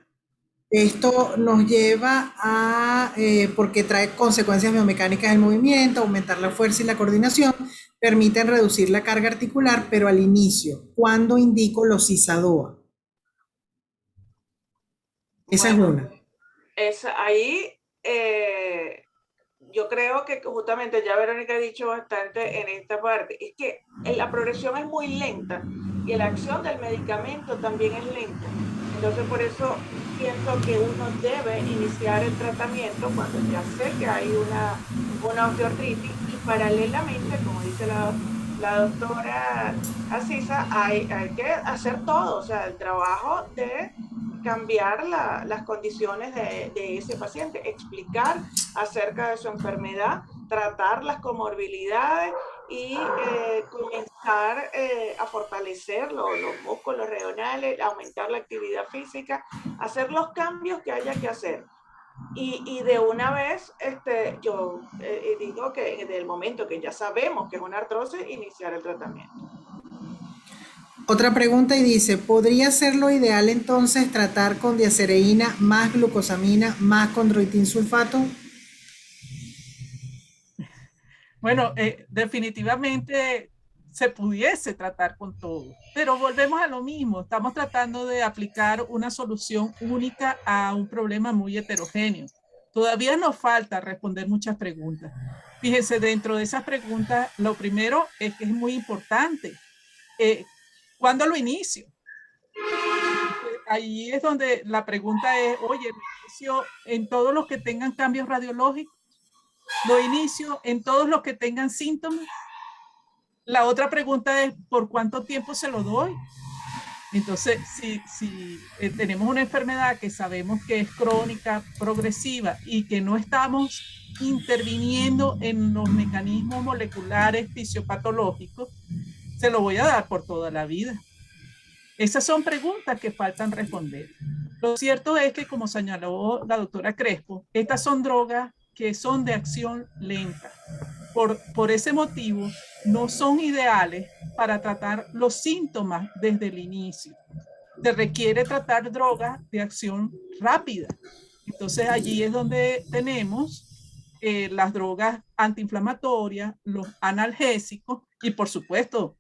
Esto nos lleva a, porque trae consecuencias biomecánicas del movimiento, aumentar la fuerza y la coordinación, permiten reducir la carga articular, pero al inicio, ¿cuándo indico los CISADOA? Esa es una. Ahí, yo creo que justamente ya Verónica ha dicho bastante en esta parte, es que la progresión es muy lenta y la acción del medicamento también es lenta. Entonces, por eso pienso que uno debe iniciar el tratamiento cuando ya sé que hay una osteoartritis y paralelamente, como dice la doctora Aziza, hay que hacer todo, o sea, el trabajo de cambiar las condiciones de ese paciente, explicar acerca de su enfermedad, tratar las comorbilidades y comenzar a fortalecer los músculos regionales, aumentar la actividad física, hacer los cambios que haya que hacer. Y de una vez, yo digo que desde el momento que ya sabemos que es una artrosis, iniciar el tratamiento. Otra pregunta y dice, ¿podría ser lo ideal entonces tratar con diacereína más glucosamina más condroitin sulfato? Bueno, definitivamente se pudiese tratar con todo, pero volvemos a lo mismo. Estamos tratando de aplicar una solución única a un problema muy heterogéneo. Todavía nos falta responder muchas preguntas. Fíjense, dentro de esas preguntas, lo primero es que es muy importante. ¿Cuándo lo inicio? Ahí es donde la pregunta es, oye, ¿lo inicio en todos los que tengan cambios radiológicos? ¿Lo inicio en todos los que tengan síntomas? La otra pregunta es, ¿por cuánto tiempo se lo doy? Entonces, si tenemos una enfermedad que sabemos que es crónica, progresiva y que no estamos interviniendo en los mecanismos moleculares fisiopatológicos, se lo voy a dar por toda la vida. Esas son preguntas que faltan responder. Lo cierto es que, como señaló la doctora Crespo, estas son drogas que son de acción lenta. Por ese motivo, no son ideales para tratar los síntomas desde el inicio. Se requiere tratar drogas de acción rápida. Entonces, allí es donde tenemos las drogas antiinflamatorias, los analgésicos y, por supuesto,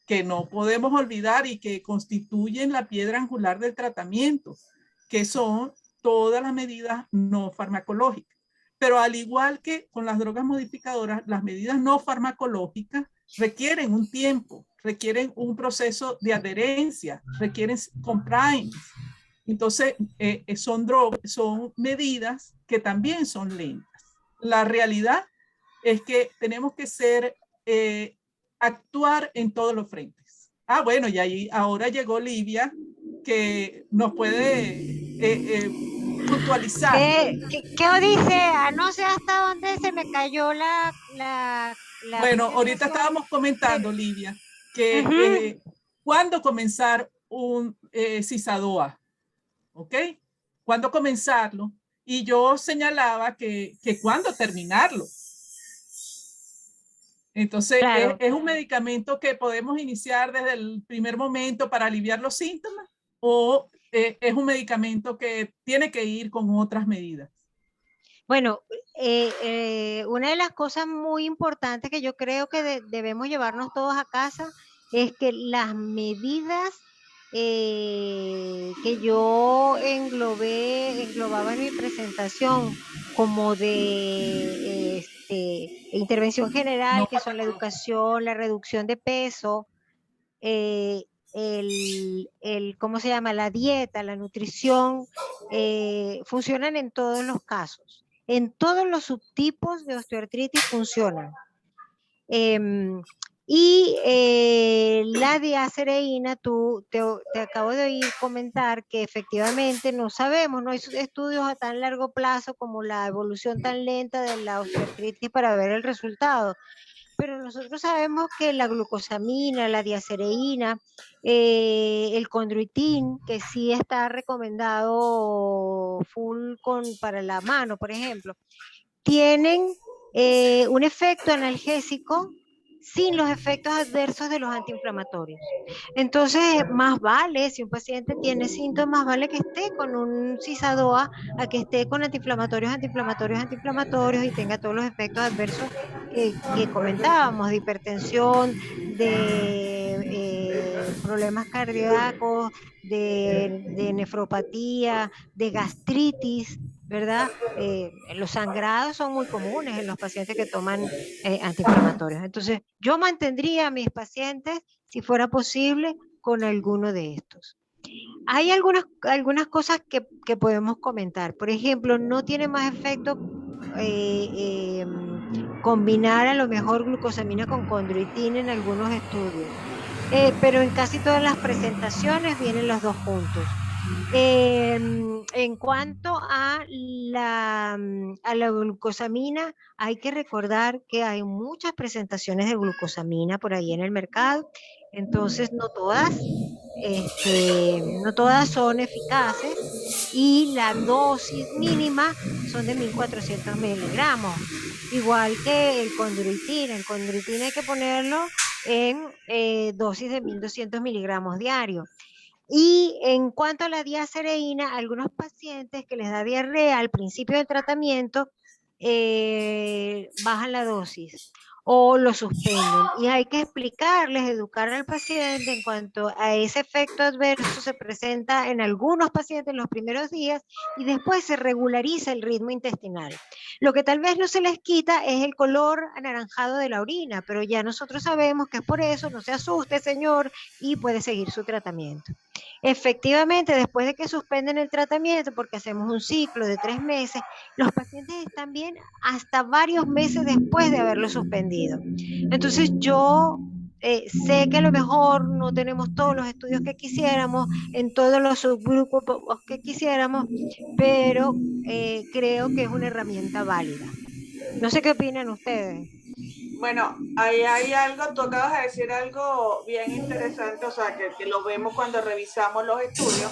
que no podemos olvidar y que constituyen la piedra angular del tratamiento, que son todas las medidas no farmacológicas. Pero al igual que con las drogas modificadoras, las medidas no farmacológicas requieren un tiempo, requieren un proceso de adherencia, requieren compliance. Entonces, son medidas que también son lentas. La realidad es que tenemos que actuar en todos los frentes. Bueno, y ahí ahora llegó Livia, que nos puede puntualizar. ¿Qué Odisea? No sé hasta dónde se me cayó la bueno, ahorita estábamos comentando, Livia, que cuándo comenzar un CISADOA, ¿ok? ¿Cuándo comenzarlo? Y yo señalaba que cuándo terminarlo. Entonces, claro. ¿Es un medicamento que podemos iniciar desde el primer momento para aliviar los síntomas? ¿O es un medicamento que tiene que ir con otras medidas? Bueno, una de las cosas muy importantes que yo creo que debemos llevarnos todos a casa es que las medidas que yo englobaba en mi presentación como de intervención general, que son la educación, la reducción de peso, ¿cómo se llama? La dieta, la nutrición, funcionan en todos los casos. En todos los subtipos de osteoartritis funcionan. Y la diacereína, te acabo de oír comentar que efectivamente no sabemos, no hay estudios a tan largo plazo como la evolución tan lenta de la osteoartritis para ver el resultado. Pero nosotros sabemos que la glucosamina, la diacereína, el chondroitin, que sí está recomendado full para la mano, por ejemplo, tienen un efecto analgésico sin los efectos adversos de los antiinflamatorios. Entonces, más vale, si un paciente tiene síntomas, vale que esté con un CISADOA a que esté con antiinflamatorios, antiinflamatorios, antiinflamatorios y tenga todos los efectos adversos que comentábamos, de hipertensión, de problemas cardíacos, de nefropatía, de gastritis, ¿verdad? Los sangrados son muy comunes en los pacientes que toman antiinflamatorios. Entonces, yo mantendría a mis pacientes, si fuera posible, con alguno de estos. Hay algunas cosas que podemos comentar. Por ejemplo, no tiene más efecto combinar a lo mejor glucosamina con chondroitin en algunos estudios. Pero en casi todas las presentaciones vienen los dos juntos. En cuanto a la glucosamina, hay que recordar que hay muchas presentaciones de glucosamina por ahí en el mercado, entonces no todas son eficaces y la dosis mínima son de 1400 miligramos, igual que el chondroitin hay que ponerlo en dosis de 1200 miligramos diarios. Y en cuanto a la diacereína, algunos pacientes que les da diarrea al principio del tratamiento bajan la dosis o lo suspenden. Y hay que explicarles, educar al paciente en cuanto a ese efecto adverso se presenta en algunos pacientes en los primeros días y después se regulariza el ritmo intestinal. Lo que tal vez no se les quita es el color anaranjado de la orina, pero ya nosotros sabemos que es por eso, no se asuste, señor, y puede seguir su tratamiento. Efectivamente, después de que suspenden el tratamiento, porque hacemos un ciclo de 3 meses, los pacientes están bien hasta varios meses después de haberlo suspendido. Entonces yo sé que a lo mejor no tenemos todos los estudios que quisiéramos, en todos los subgrupos que quisiéramos, pero creo que es una herramienta válida. No sé qué opinan ustedes. Bueno, ahí hay algo, tú acabas de decir algo bien interesante, o sea, que lo vemos cuando revisamos los estudios.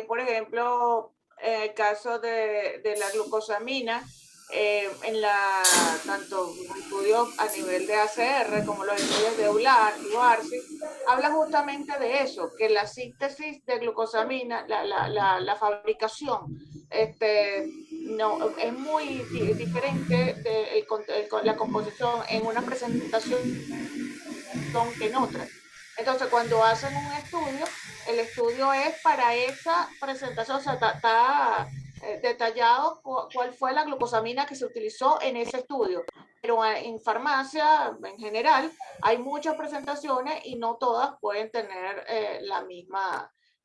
Por ejemplo, en el caso de la glucosamina, tanto los estudios a nivel de ACR como los estudios de EULAR y OARSI, hablan justamente de eso, que la síntesis de glucosamina, la fabricación, no, es muy diferente de la composición en una presentación que en otra. Entonces, cuando hacen un estudio, el estudio es para esa presentación, o sea, está detallado cuál fue la glucosamina que se utilizó en ese estudio. Pero en farmacia, en general, hay muchas presentaciones y no todas pueden tener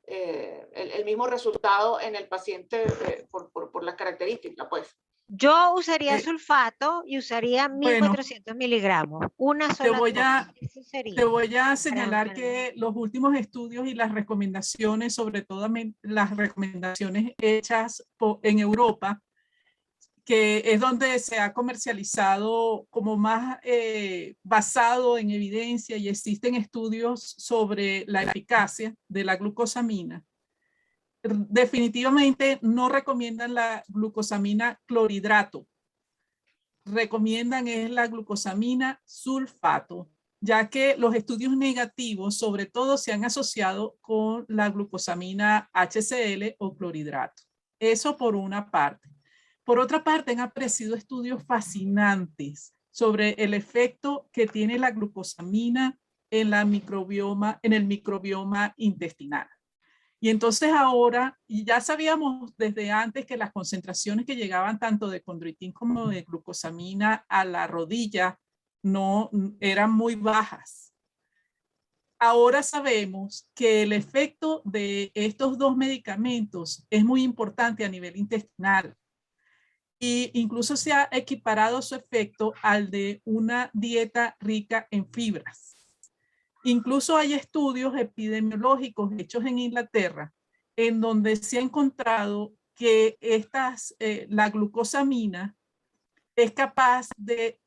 el mismo resultado en el paciente por las características, pues. Yo usaría Eh, sulfato y usaría bueno, 1400 miligramos, una te sola voy dosis. a, Eso sería. te voy a Para- señalar para- que los últimos estudios y las recomendaciones, sobre todo las recomendaciones hechas en Europa, que es donde se ha comercializado como más basado en evidencia y existen estudios sobre la eficacia de la glucosamina. Definitivamente no recomiendan la glucosamina clorhidrato, recomiendan es la glucosamina sulfato, ya que los estudios negativos sobre todo se han asociado con la glucosamina HCl o clorhidrato. Eso por una parte. Por otra parte, han aparecido estudios fascinantes sobre el efecto que tiene la glucosamina en el microbioma intestinal. Y entonces ahora, y ya sabíamos desde antes que las concentraciones que llegaban tanto de chondroitin como de glucosamina a la rodilla no eran muy bajas. Ahora sabemos que el efecto de estos dos medicamentos es muy importante a nivel intestinal. y incluso se ha equiparado su efecto al de una dieta rica en fibras. Incluso hay estudios epidemiológicos hechos en Inglaterra en donde se ha encontrado que la glucosamina es capaz de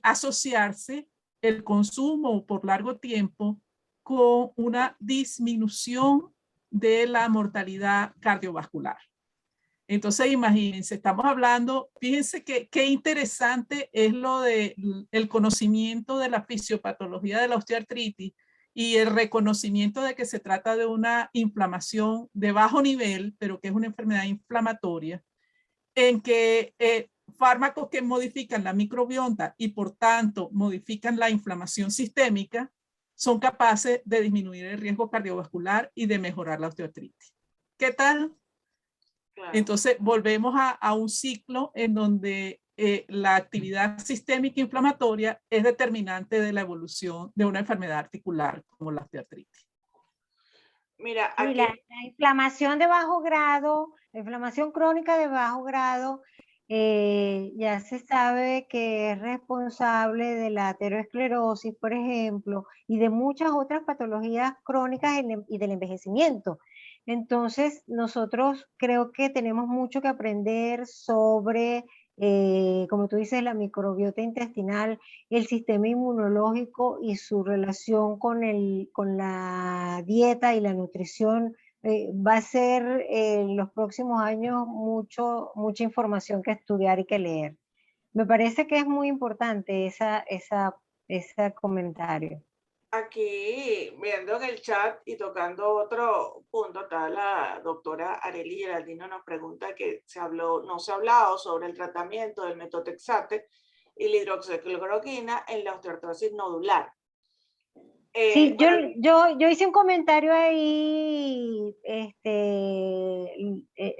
asociarse el consumo por largo tiempo con una disminución de la mortalidad cardiovascular. Entonces, imagínense, estamos hablando, fíjense qué interesante es lo de el conocimiento de la fisiopatología de la osteoartritis y el reconocimiento de que se trata de una inflamación de bajo nivel, pero que es una enfermedad inflamatoria, en que fármacos que modifican la microbiota y por tanto modifican la inflamación sistémica son capaces de disminuir el riesgo cardiovascular y de mejorar la osteoartritis. ¿Qué tal? Claro. Entonces volvemos a un ciclo en donde la actividad sistémica inflamatoria es determinante de la evolución de una enfermedad articular como la osteoartritis. Mira, aquí... la inflamación de bajo grado, la inflamación crónica de bajo grado, ya se sabe que es responsable de la aterosclerosis, por ejemplo, y de muchas otras patologías crónicas y del envejecimiento. Entonces, nosotros creo que tenemos mucho que aprender sobre, como tú dices, la microbiota intestinal, el sistema inmunológico y su relación con la dieta y la nutrición. Va a ser en los próximos años mucha información que estudiar y que leer. Me parece que es muy importante ese comentario. Aquí, viendo en el chat y tocando otro punto, está la doctora Arely Geraldino nos pregunta que no se ha hablado sobre el tratamiento del metotrexate y la hidroxicloroquina en la osteoartrosis nodular. Sí, yo hice un comentario ahí,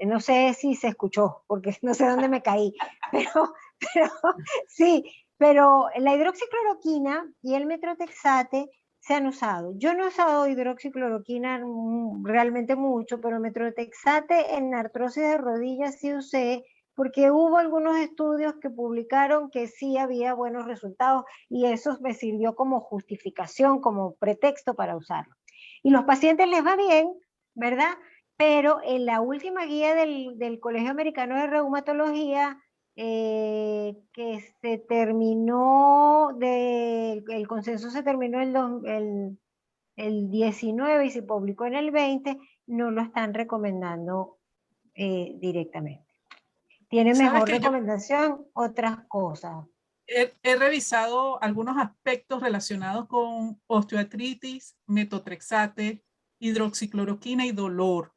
no sé si se escuchó, porque no sé dónde me caí, pero sí, pero la hidroxicloroquina y el metotrexate se han usado. Yo no he usado hidroxicloroquina realmente mucho, pero el metotrexate en artrosis de rodillas sí usé, porque hubo algunos estudios que publicaron que sí había buenos resultados y eso me sirvió como justificación, como pretexto para usarlo. Y los pacientes les va bien, ¿verdad? Pero en la última guía del Colegio Americano de Reumatología, que se terminó, el consenso se terminó el 19 y se publicó en el 20, no lo están recomendando directamente. Tiene mejor recomendación otras cosas. He revisado algunos aspectos relacionados con osteoartritis, metotrexate, hidroxicloroquina y dolor.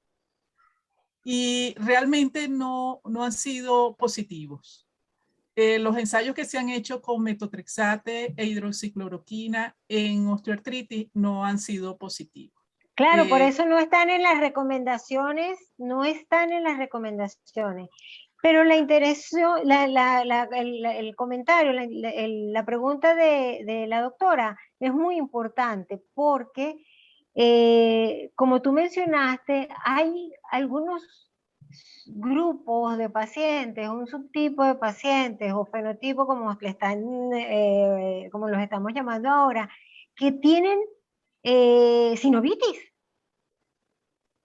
Y realmente no han sido positivos. Los ensayos que se han hecho con metotrexate e hidroxicloroquina en osteoartritis no han sido positivos. Claro, por eso no están en las recomendaciones, Pero la interesó, el comentario, la pregunta de la doctora es muy importante porque, como tú mencionaste, hay algunos grupos de pacientes, un subtipo de pacientes o fenotipo como los estamos llamando ahora, que tienen sinovitis.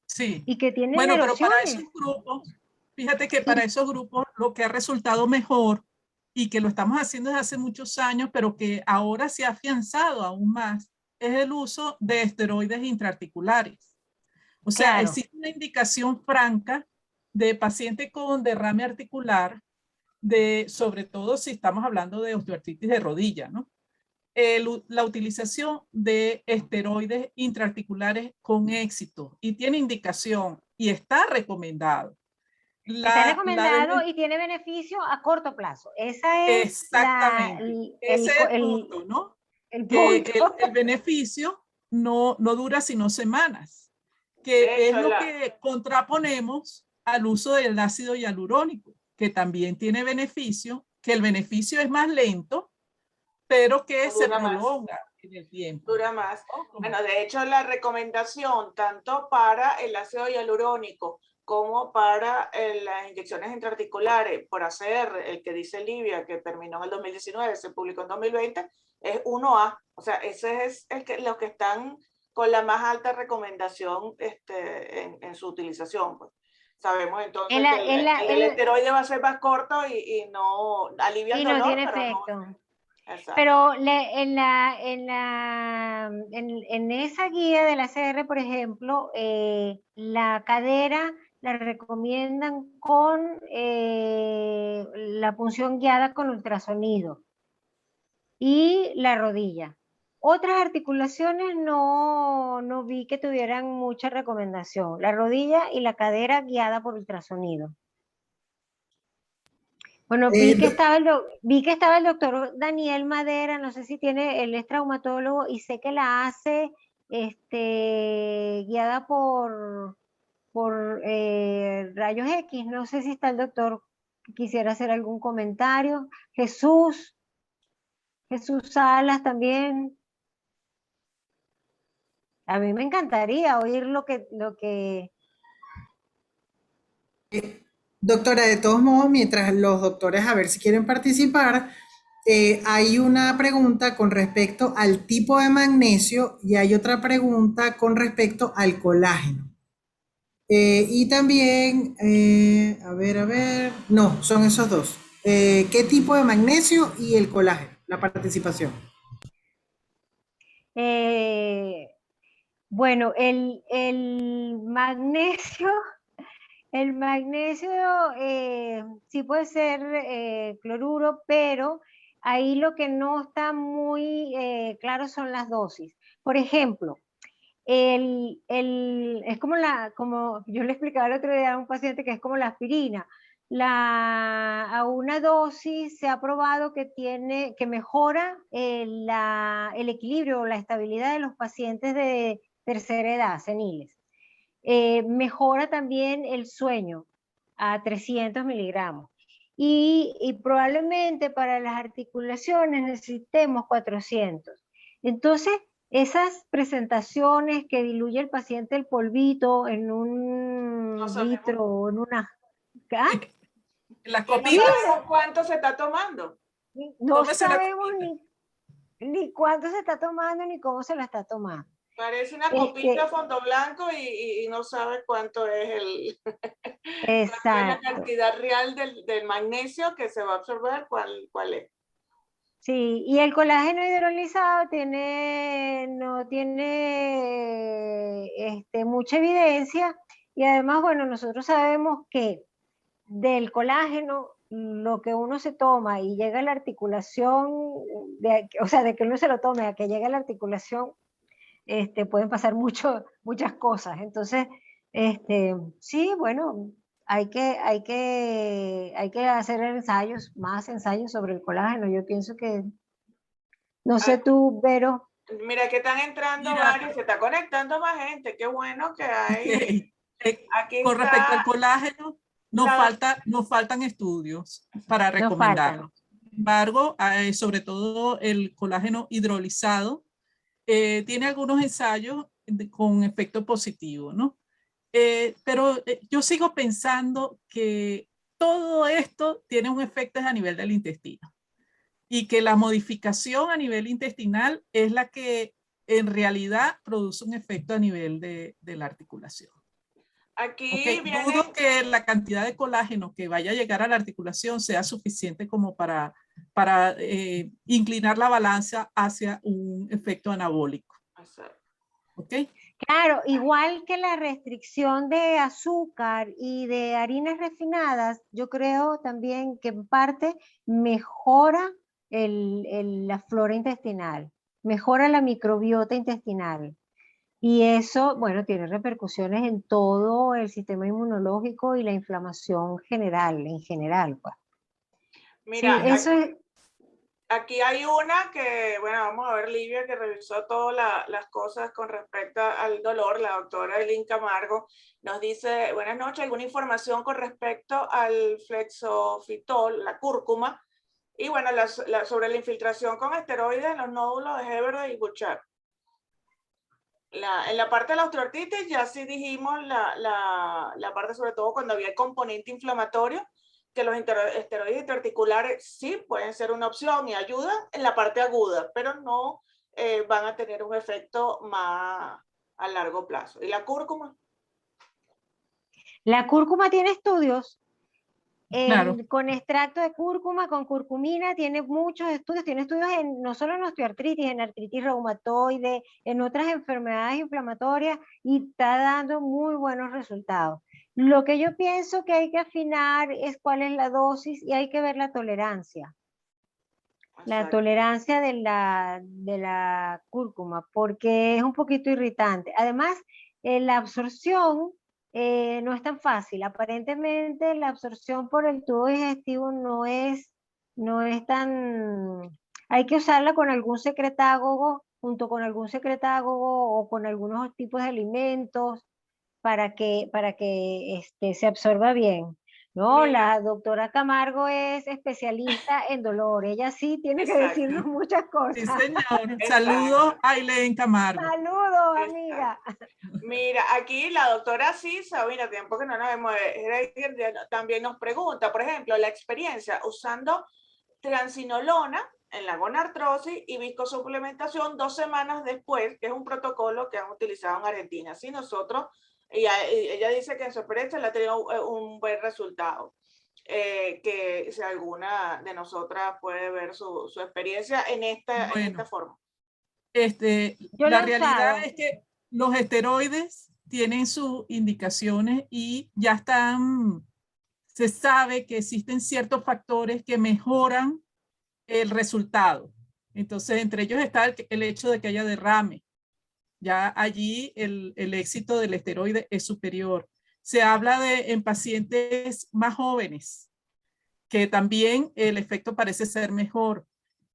Sí. Y que tienen bueno, erosiones. Pero para esos grupos, fíjate que para esos grupos lo que ha resultado mejor y que lo estamos haciendo desde hace muchos años, pero que ahora se ha afianzado aún más, es el uso de esteroides intraarticulares. O sea, claro. Existe una indicación franca de paciente con derrame articular, sobre todo si estamos hablando de osteoartritis de rodilla, ¿no? La utilización de esteroides intraarticulares con éxito y tiene indicación y está recomendado. Está recomendado y tiene beneficio a corto plazo. Esa es exactamente. Ese es el punto, ¿no? El punto. El beneficio no dura sino semanas, que es lo que contraponemos al uso del ácido hialurónico, que también tiene beneficio, que el beneficio es más lento, pero que se prolonga en el tiempo. Dura más. Bueno, de hecho, la recomendación tanto para el ácido hialurónico como para las inyecciones intraarticulares, por hacer el que dice Livia, que terminó en el 2019, se publicó en 2020, es 1A. O sea, ese es los que están con la más alta recomendación en su utilización. Pues. Sabemos entonces que el esteroide va a ser más corto y no alivia el dolor, no tiene pero efecto. no. Exacto. Pero en esa guía de la CR, por ejemplo, la cadera la recomiendan con la punción guiada con ultrasonido y la rodilla. Otras articulaciones no vi que tuvieran mucha recomendación. La rodilla y la cadera guiada por ultrasonido. Bueno, vi que estaba el doctor Daniel Madera, no sé si tiene, él es traumatólogo y sé que la hace guiada por rayos X. No sé si está el doctor que quisiera hacer algún comentario. Jesús Salas también. A mí me encantaría oír lo que... Doctora, de todos modos, mientras los doctores a ver si quieren participar, hay una pregunta con respecto al tipo de magnesio y hay otra pregunta con respecto al colágeno. Y también, a ver, no, son esos dos. ¿Qué tipo de magnesio y el colágeno? La participación. Bueno, el magnesio... El magnesio sí puede ser cloruro, pero ahí lo que no está muy claro son las dosis. Por ejemplo, es como yo le explicaba el otro día a un paciente que es como la aspirina. A una dosis se ha probado que mejora el equilibrio o la estabilidad de los pacientes de tercera edad, seniles. Mejora también el sueño a 300 miligramos. Y probablemente para las articulaciones necesitemos 400. Entonces, esas presentaciones que diluye el paciente el polvito en un litro o en una... ¿Ah? La copita. ¿No cuánto se está tomando? No sabemos ni cuánto se está tomando ni cómo se la está tomando. Parece una copita de fondo blanco y no sabe cuánto es la cantidad real del magnesio que se va a absorber, cuál es. Sí, y el colágeno hidrolizado no tiene mucha evidencia y además, bueno, nosotros sabemos que del colágeno lo que uno se toma y llega a la articulación, o sea, de que uno se lo tome a que llegue a la articulación, pueden pasar muchas cosas. Entonces, sí, bueno, hay que hacer más ensayos sobre el colágeno. Yo pienso que, no sé tú, Vero. Mira que están entrando varios, se está conectando más gente, qué bueno que hay. Aquí con respecto al colágeno, nos faltan estudios para recomendarlo. Sin embargo, sobre todo el colágeno hidrolizado, tiene algunos ensayos con efecto positivo, ¿no? Pero yo sigo pensando que todo esto tiene un efecto a nivel del intestino y que la modificación a nivel intestinal es la que en realidad produce un efecto a nivel de la articulación. Aquí dudo que la cantidad de colágeno que vaya a llegar a la articulación sea suficiente como para inclinar la balanza hacia un efecto anabólico. ¿Okay? Claro, igual que la restricción de azúcar y de harinas refinadas, yo creo también que en parte mejora la flora intestinal, mejora la microbiota intestinal. Y eso, bueno, tiene repercusiones en todo el sistema inmunológico y la inflamación en general, pues. Mira, sí, eso es... Aquí hay una que, bueno, vamos a ver, Livia, que revisó todas las cosas con respecto al dolor. La doctora Eileen Camargo nos dice, buenas noches, ¿alguna información con respecto al flexofitol, la cúrcuma? Y bueno, sobre la infiltración con esteroides en los nódulos de Heberde y Bouchard. En la parte de la osteoartritis ya sí dijimos la parte sobre todo cuando había el componente inflamatorio, que los esteroides interarticulares sí pueden ser una opción y ayudan en la parte aguda, pero no van a tener un efecto más a largo plazo. ¿Y la cúrcuma? La cúrcuma tiene estudios. Claro. Con extracto de cúrcuma, con curcumina, tiene muchos estudios, tiene estudios no solo en osteoartritis, en artritis reumatoide, en otras enfermedades inflamatorias, y está dando muy buenos resultados. Lo que yo pienso que hay que afinar es cuál es la dosis y hay que ver la tolerancia. La Exacto. tolerancia de la cúrcuma, porque es un poquito irritante. Además, la absorción no es tan fácil. Aparentemente, la absorción por el tubo digestivo no es tan... Hay que usarla con algún secretágogo, junto con algún secretágogo o con algunos tipos de alimentos para que se absorba bien. No, Mira, la doctora Camargo es especialista en dolor. Ella sí tiene que exacto, decirnos muchas Sí, cosas. señor. Saludos exacto, a Ailén Camargo. Saludos, exacto. amiga. Mira, aquí la doctora Sisa, mira, tiempo que no nos vemos, también nos pregunta, por ejemplo, la experiencia usando triamcinolona en la gonartrosis y viscosuplementación 2 semanas después, que es un protocolo que han utilizado en Argentina. Así nosotros, ella dice que en su experiencia le ha tenido un buen resultado. Que si alguna de nosotras puede ver su experiencia en esta Bueno, forma. Yo lo la he realidad usado. es que los esteroides tienen sus indicaciones y ya están, se sabe que existen ciertos factores que mejoran el resultado. Entonces, entre ellos está el hecho de que haya derrame. Ya allí el éxito del esteroide es superior. Se habla en pacientes más jóvenes, que también el efecto parece ser mejor.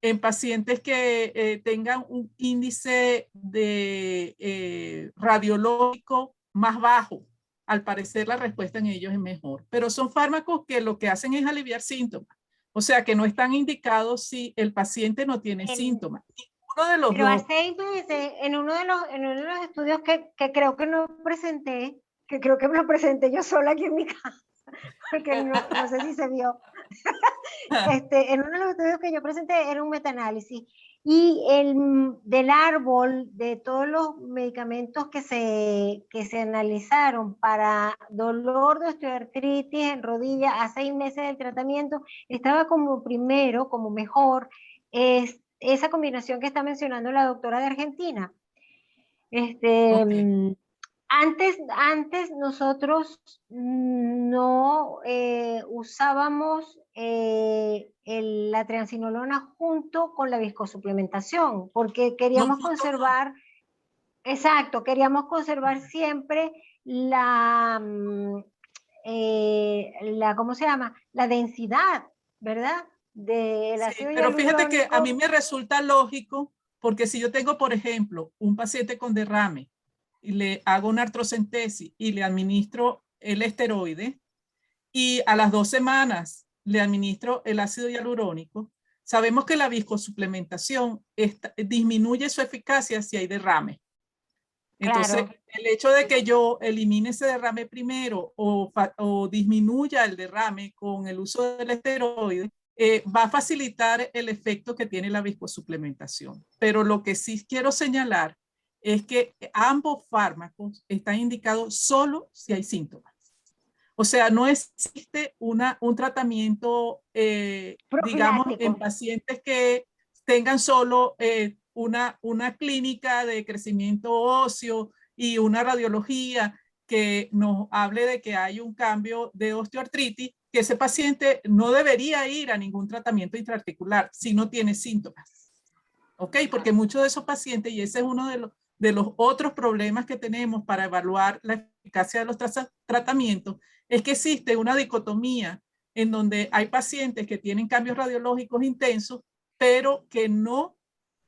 En pacientes que tengan un índice de radiológico más bajo, al parecer la respuesta en ellos es mejor. Pero son fármacos que lo que hacen es aliviar síntomas. O sea que no están indicados si el paciente no tiene síntomas. Ninguno de los Pero dos. hace entonces, en uno de los estudios que creo que no presenté, que creo que me lo presenté yo sola aquí en mi casa, porque no sé si se vio. En uno de los estudios que yo presenté era un metaanálisis y del árbol de todos los medicamentos que se analizaron para dolor de osteoartritis en rodilla a 6 meses del tratamiento, estaba como primero, como mejor, esa combinación que está mencionando la doctora de Argentina. Okay. Antes nosotros no usábamos la triamcinolona junto con la viscosuplementación, porque No, queríamos justo no. conservar, exacto, queríamos conservar siempre ¿cómo se llama? La densidad, ¿verdad? Del Sí, ácido pero fíjate que a mí hialurónico. me resulta lógico, porque si yo tengo, por ejemplo, un paciente con derrame y le hago una artrocentesis y le administro el esteroide y a las 2 semanas le administro el ácido hialurónico, sabemos que la viscosuplementación disminuye su eficacia si hay derrame. Entonces, Claro. el hecho de que yo elimine ese derrame primero o disminuya el derrame con el uso del esteroide, va a facilitar el efecto que tiene la viscosuplementación. Pero lo que sí quiero señalar es que ambos fármacos están indicados solo si hay síntomas. O sea, no existe un tratamiento, digamos, en Profiláctico. pacientes que tengan solo una clínica de crecimiento óseo y una radiología que nos hable de que hay un cambio de osteoartritis, que ese paciente no debería ir a ningún tratamiento intraarticular si no tiene síntomas. ¿Ok? Porque muchos de esos pacientes, y ese es uno de los otros problemas que tenemos para evaluar la eficacia de los tratamientos, es que existe una dicotomía en donde hay pacientes que tienen cambios radiológicos intensos, pero que no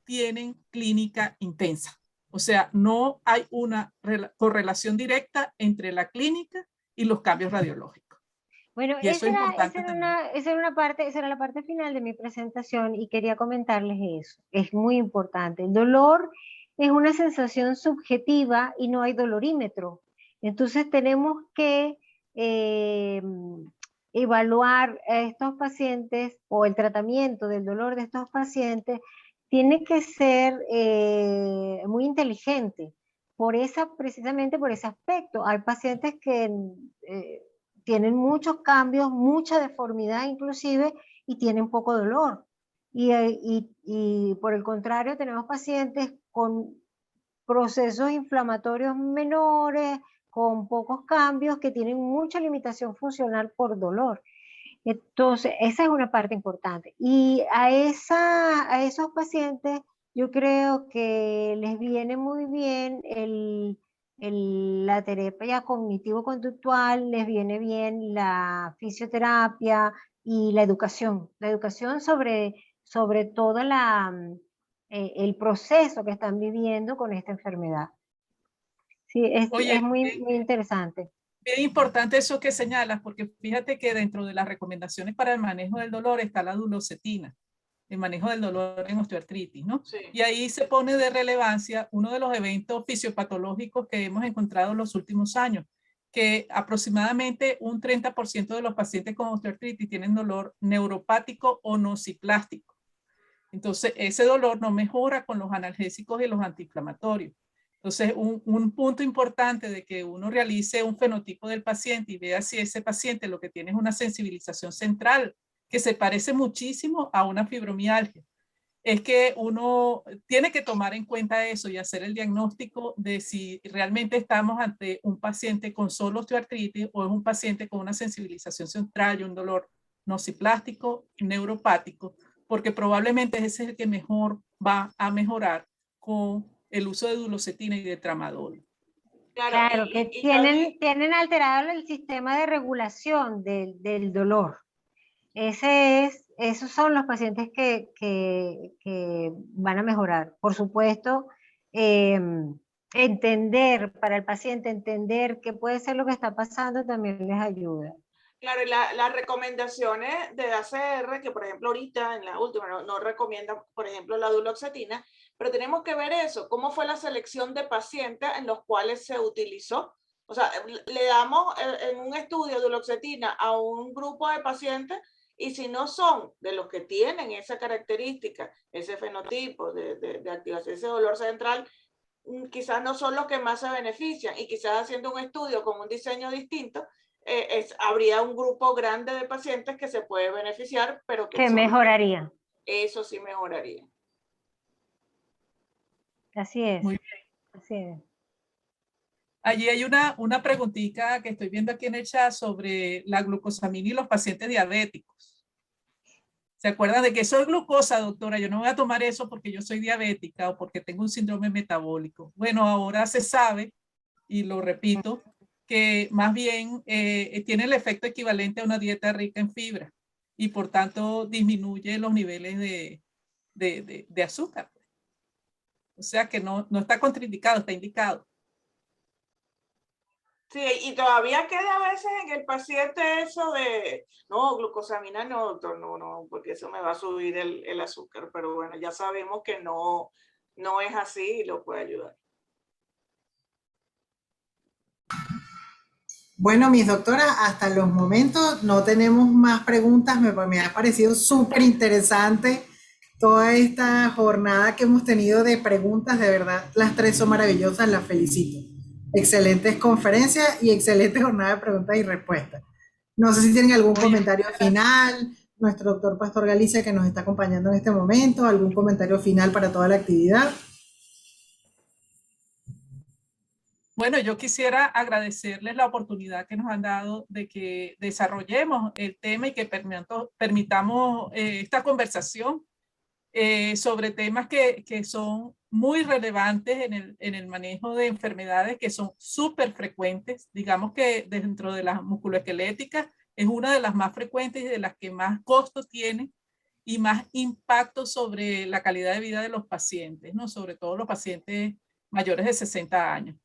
tienen clínica intensa. O sea, no hay una correlación directa entre la clínica y los cambios radiológicos. Bueno, Y eso es importante también. esa era la parte final de mi presentación y quería comentarles eso. Es muy importante. El dolor es una sensación subjetiva y no hay dolorímetro. Entonces tenemos que evaluar a estos pacientes o el tratamiento del dolor de estos pacientes tiene que ser muy inteligente precisamente por ese aspecto. Hay pacientes que tienen muchos cambios, mucha deformidad inclusive, y tienen poco dolor. Y por el contrario, tenemos pacientes con procesos inflamatorios menores, con pocos cambios, que tienen mucha limitación funcional por dolor. Entonces, esa es una parte importante. Y a esos pacientes yo creo que les viene muy bien la terapia cognitivo-conductual, les viene bien la fisioterapia y la educación sobre todo el proceso que están viviendo con esta enfermedad. Sí, Oye, es muy, muy interesante. es importante eso que señalas, porque fíjate que dentro de las recomendaciones para el manejo del dolor está la duloxetina, el manejo del dolor en osteoartritis, ¿no? Sí. Y ahí se pone de relevancia uno de los eventos fisiopatológicos que hemos encontrado en los últimos años, que aproximadamente un 30% de los pacientes con osteoartritis tienen dolor neuropático o nociplástico. Entonces, ese dolor no mejora con los analgésicos y los antiinflamatorios. Entonces, un punto importante de que uno realice un fenotipo del paciente y vea si ese paciente lo que tiene es una sensibilización central que se parece muchísimo a una fibromialgia. Es que uno tiene que tomar en cuenta eso y hacer el diagnóstico de si realmente estamos ante un paciente con solo osteoartritis o es un paciente con una sensibilización central y un dolor nociplástico, neuropático, porque probablemente ese es el que mejor va a mejorar con el uso de duloxetina y de tramadol. Claro, que tienen alterado el sistema de regulación del dolor. Esos son los pacientes que van a mejorar. Por supuesto, para el paciente entender qué puede ser lo que está pasando también les ayuda. Claro, y las recomendaciones de ACR, que por ejemplo ahorita en la última no recomiendan, por ejemplo, la duloxetina, pero tenemos que ver eso, cómo fue la selección de pacientes en los cuales se utilizó. O sea, le damos en un estudio duloxetina a un grupo de pacientes y si no son de los que tienen esa característica, ese fenotipo de activación, ese dolor central, quizás no son los que más se benefician y quizás haciendo un estudio con un diseño distinto, habría un grupo grande de pacientes que se puede beneficiar, pero que mejoraría. Eso sí mejoraría. Así es. Muy bien. Así es. Allí hay una preguntita que estoy viendo aquí en el chat sobre la glucosamina y los pacientes diabéticos. ¿Se acuerdan de que eso es glucosa, doctora? Yo no voy a tomar eso porque yo soy diabética o porque tengo un síndrome metabólico. Bueno, ahora se sabe, y lo repito, que más bien tiene el efecto equivalente a una dieta rica en fibra y por tanto disminuye los niveles de azúcar. O sea que no está contraindicado, está indicado. Sí, y todavía queda a veces en el paciente eso de, no, glucosamina no, doctor, no, porque eso me va a subir el azúcar, pero bueno, ya sabemos que no es así y lo puede ayudar. Bueno, mis doctoras, hasta los momentos no tenemos más preguntas. Me ha parecido súper interesante toda esta jornada que hemos tenido de preguntas. De verdad, las tres son maravillosas, las felicito. Excelentes conferencias y excelente jornada de preguntas y respuestas. No sé si tienen algún comentario final, nuestro doctor Pastor Galicia que nos está acompañando en este momento, algún comentario final para toda la actividad. Bueno, yo quisiera agradecerles la oportunidad que nos han dado de que desarrollemos el tema y que permitamos esta conversación sobre temas que son muy relevantes en el manejo de enfermedades que son súper frecuentes. Digamos que dentro de las musculoesqueléticas es una de las más frecuentes y de las que más costo tiene y más impacto sobre la calidad de vida de los pacientes, ¿no? Sobre todo los pacientes mayores de 60 años.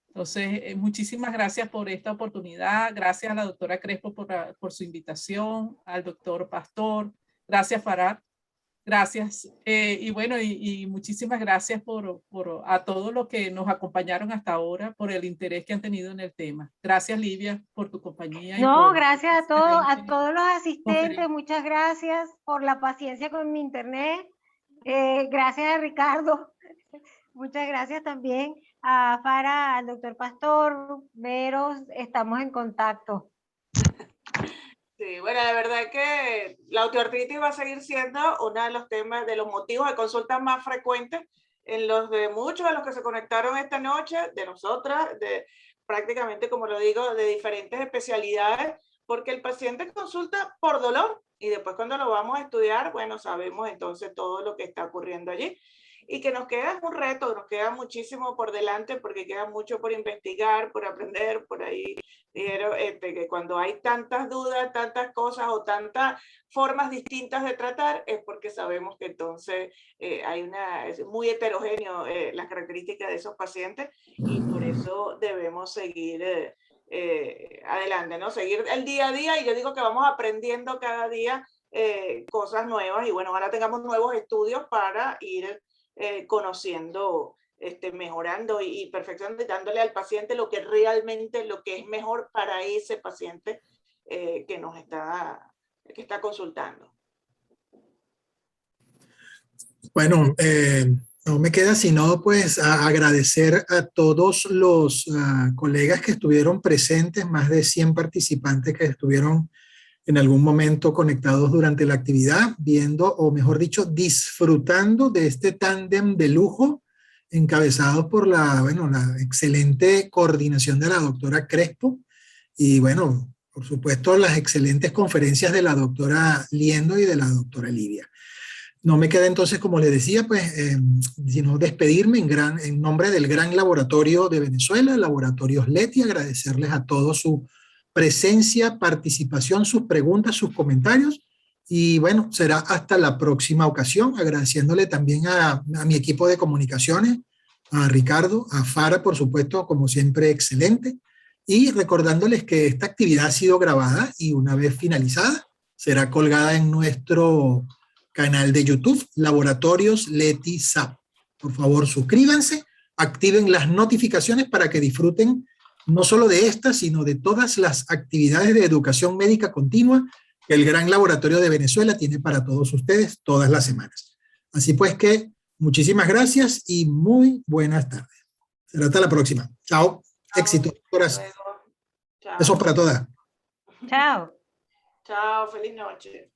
Entonces, muchísimas gracias por esta oportunidad. Gracias a la doctora Crespo por su invitación, al doctor Pastor. Gracias, Farad. Gracias. Y bueno, y muchísimas gracias a todos los que nos acompañaron hasta ahora, por el interés que han tenido en el tema. Gracias, Livia, por tu compañía. No, gracias a excelente todos los asistentes, conferencia. muchas gracias por la paciencia con mi internet. Gracias a Ricardo, muchas gracias también a Fara, al doctor Pastor, Veros, estamos en contacto. Sí, bueno, la verdad es que la osteoartritis va a seguir siendo uno de los temas, de los motivos de consulta más frecuentes en los de muchos de los que se conectaron esta noche, de nosotras, de prácticamente, como lo digo, de diferentes especialidades, porque el paciente consulta por dolor y después cuando lo vamos a estudiar, bueno, sabemos entonces todo lo que está ocurriendo allí. Y que nos queda un reto, nos queda muchísimo por delante porque queda mucho por investigar, por aprender, por ahí dijeron que cuando hay tantas dudas, tantas cosas o tantas formas distintas de tratar es porque sabemos que entonces es muy heterogéneo las características de esos pacientes y por eso debemos seguir adelante, ¿no? Seguir el día a día y yo digo que vamos aprendiendo cada día cosas nuevas y bueno, ahora tengamos nuevos estudios para ir conociendo, mejorando y perfeccionando y dándole al paciente lo que realmente, lo que es mejor para ese paciente que está consultando. Bueno, no me queda sino pues agradecer a todos los colegas que estuvieron presentes, más de 100 participantes que estuvieron en algún momento conectados durante la actividad, viendo, o mejor dicho, disfrutando de este tándem de lujo, encabezados por la excelente coordinación de la doctora Crespo, y bueno, por supuesto, las excelentes conferencias de la doctora Liendo y de la doctora Livia. No me queda entonces, como les decía, pues, sino despedirme en nombre del gran laboratorio de Venezuela, Laboratorios Leti, agradecerles a todos su presencia, participación, sus preguntas, sus comentarios. Y bueno, será hasta la próxima ocasión, agradeciéndole también a mi equipo de comunicaciones, a Ricardo, a Fara, por supuesto, como siempre, excelente. Y recordándoles que esta actividad ha sido grabada y una vez finalizada, será colgada en nuestro canal de YouTube, Laboratorios Leti SAP. Por favor, suscríbanse, activen las notificaciones para que disfruten no solo de esta, sino de todas las actividades de educación médica continua que el Gran Laboratorio de Venezuela tiene para todos ustedes todas las semanas. Así pues que muchísimas gracias y muy buenas tardes. Será hasta la próxima. Chao. Éxito. Gracias. Besos para todas. Chao. Chao, feliz noche.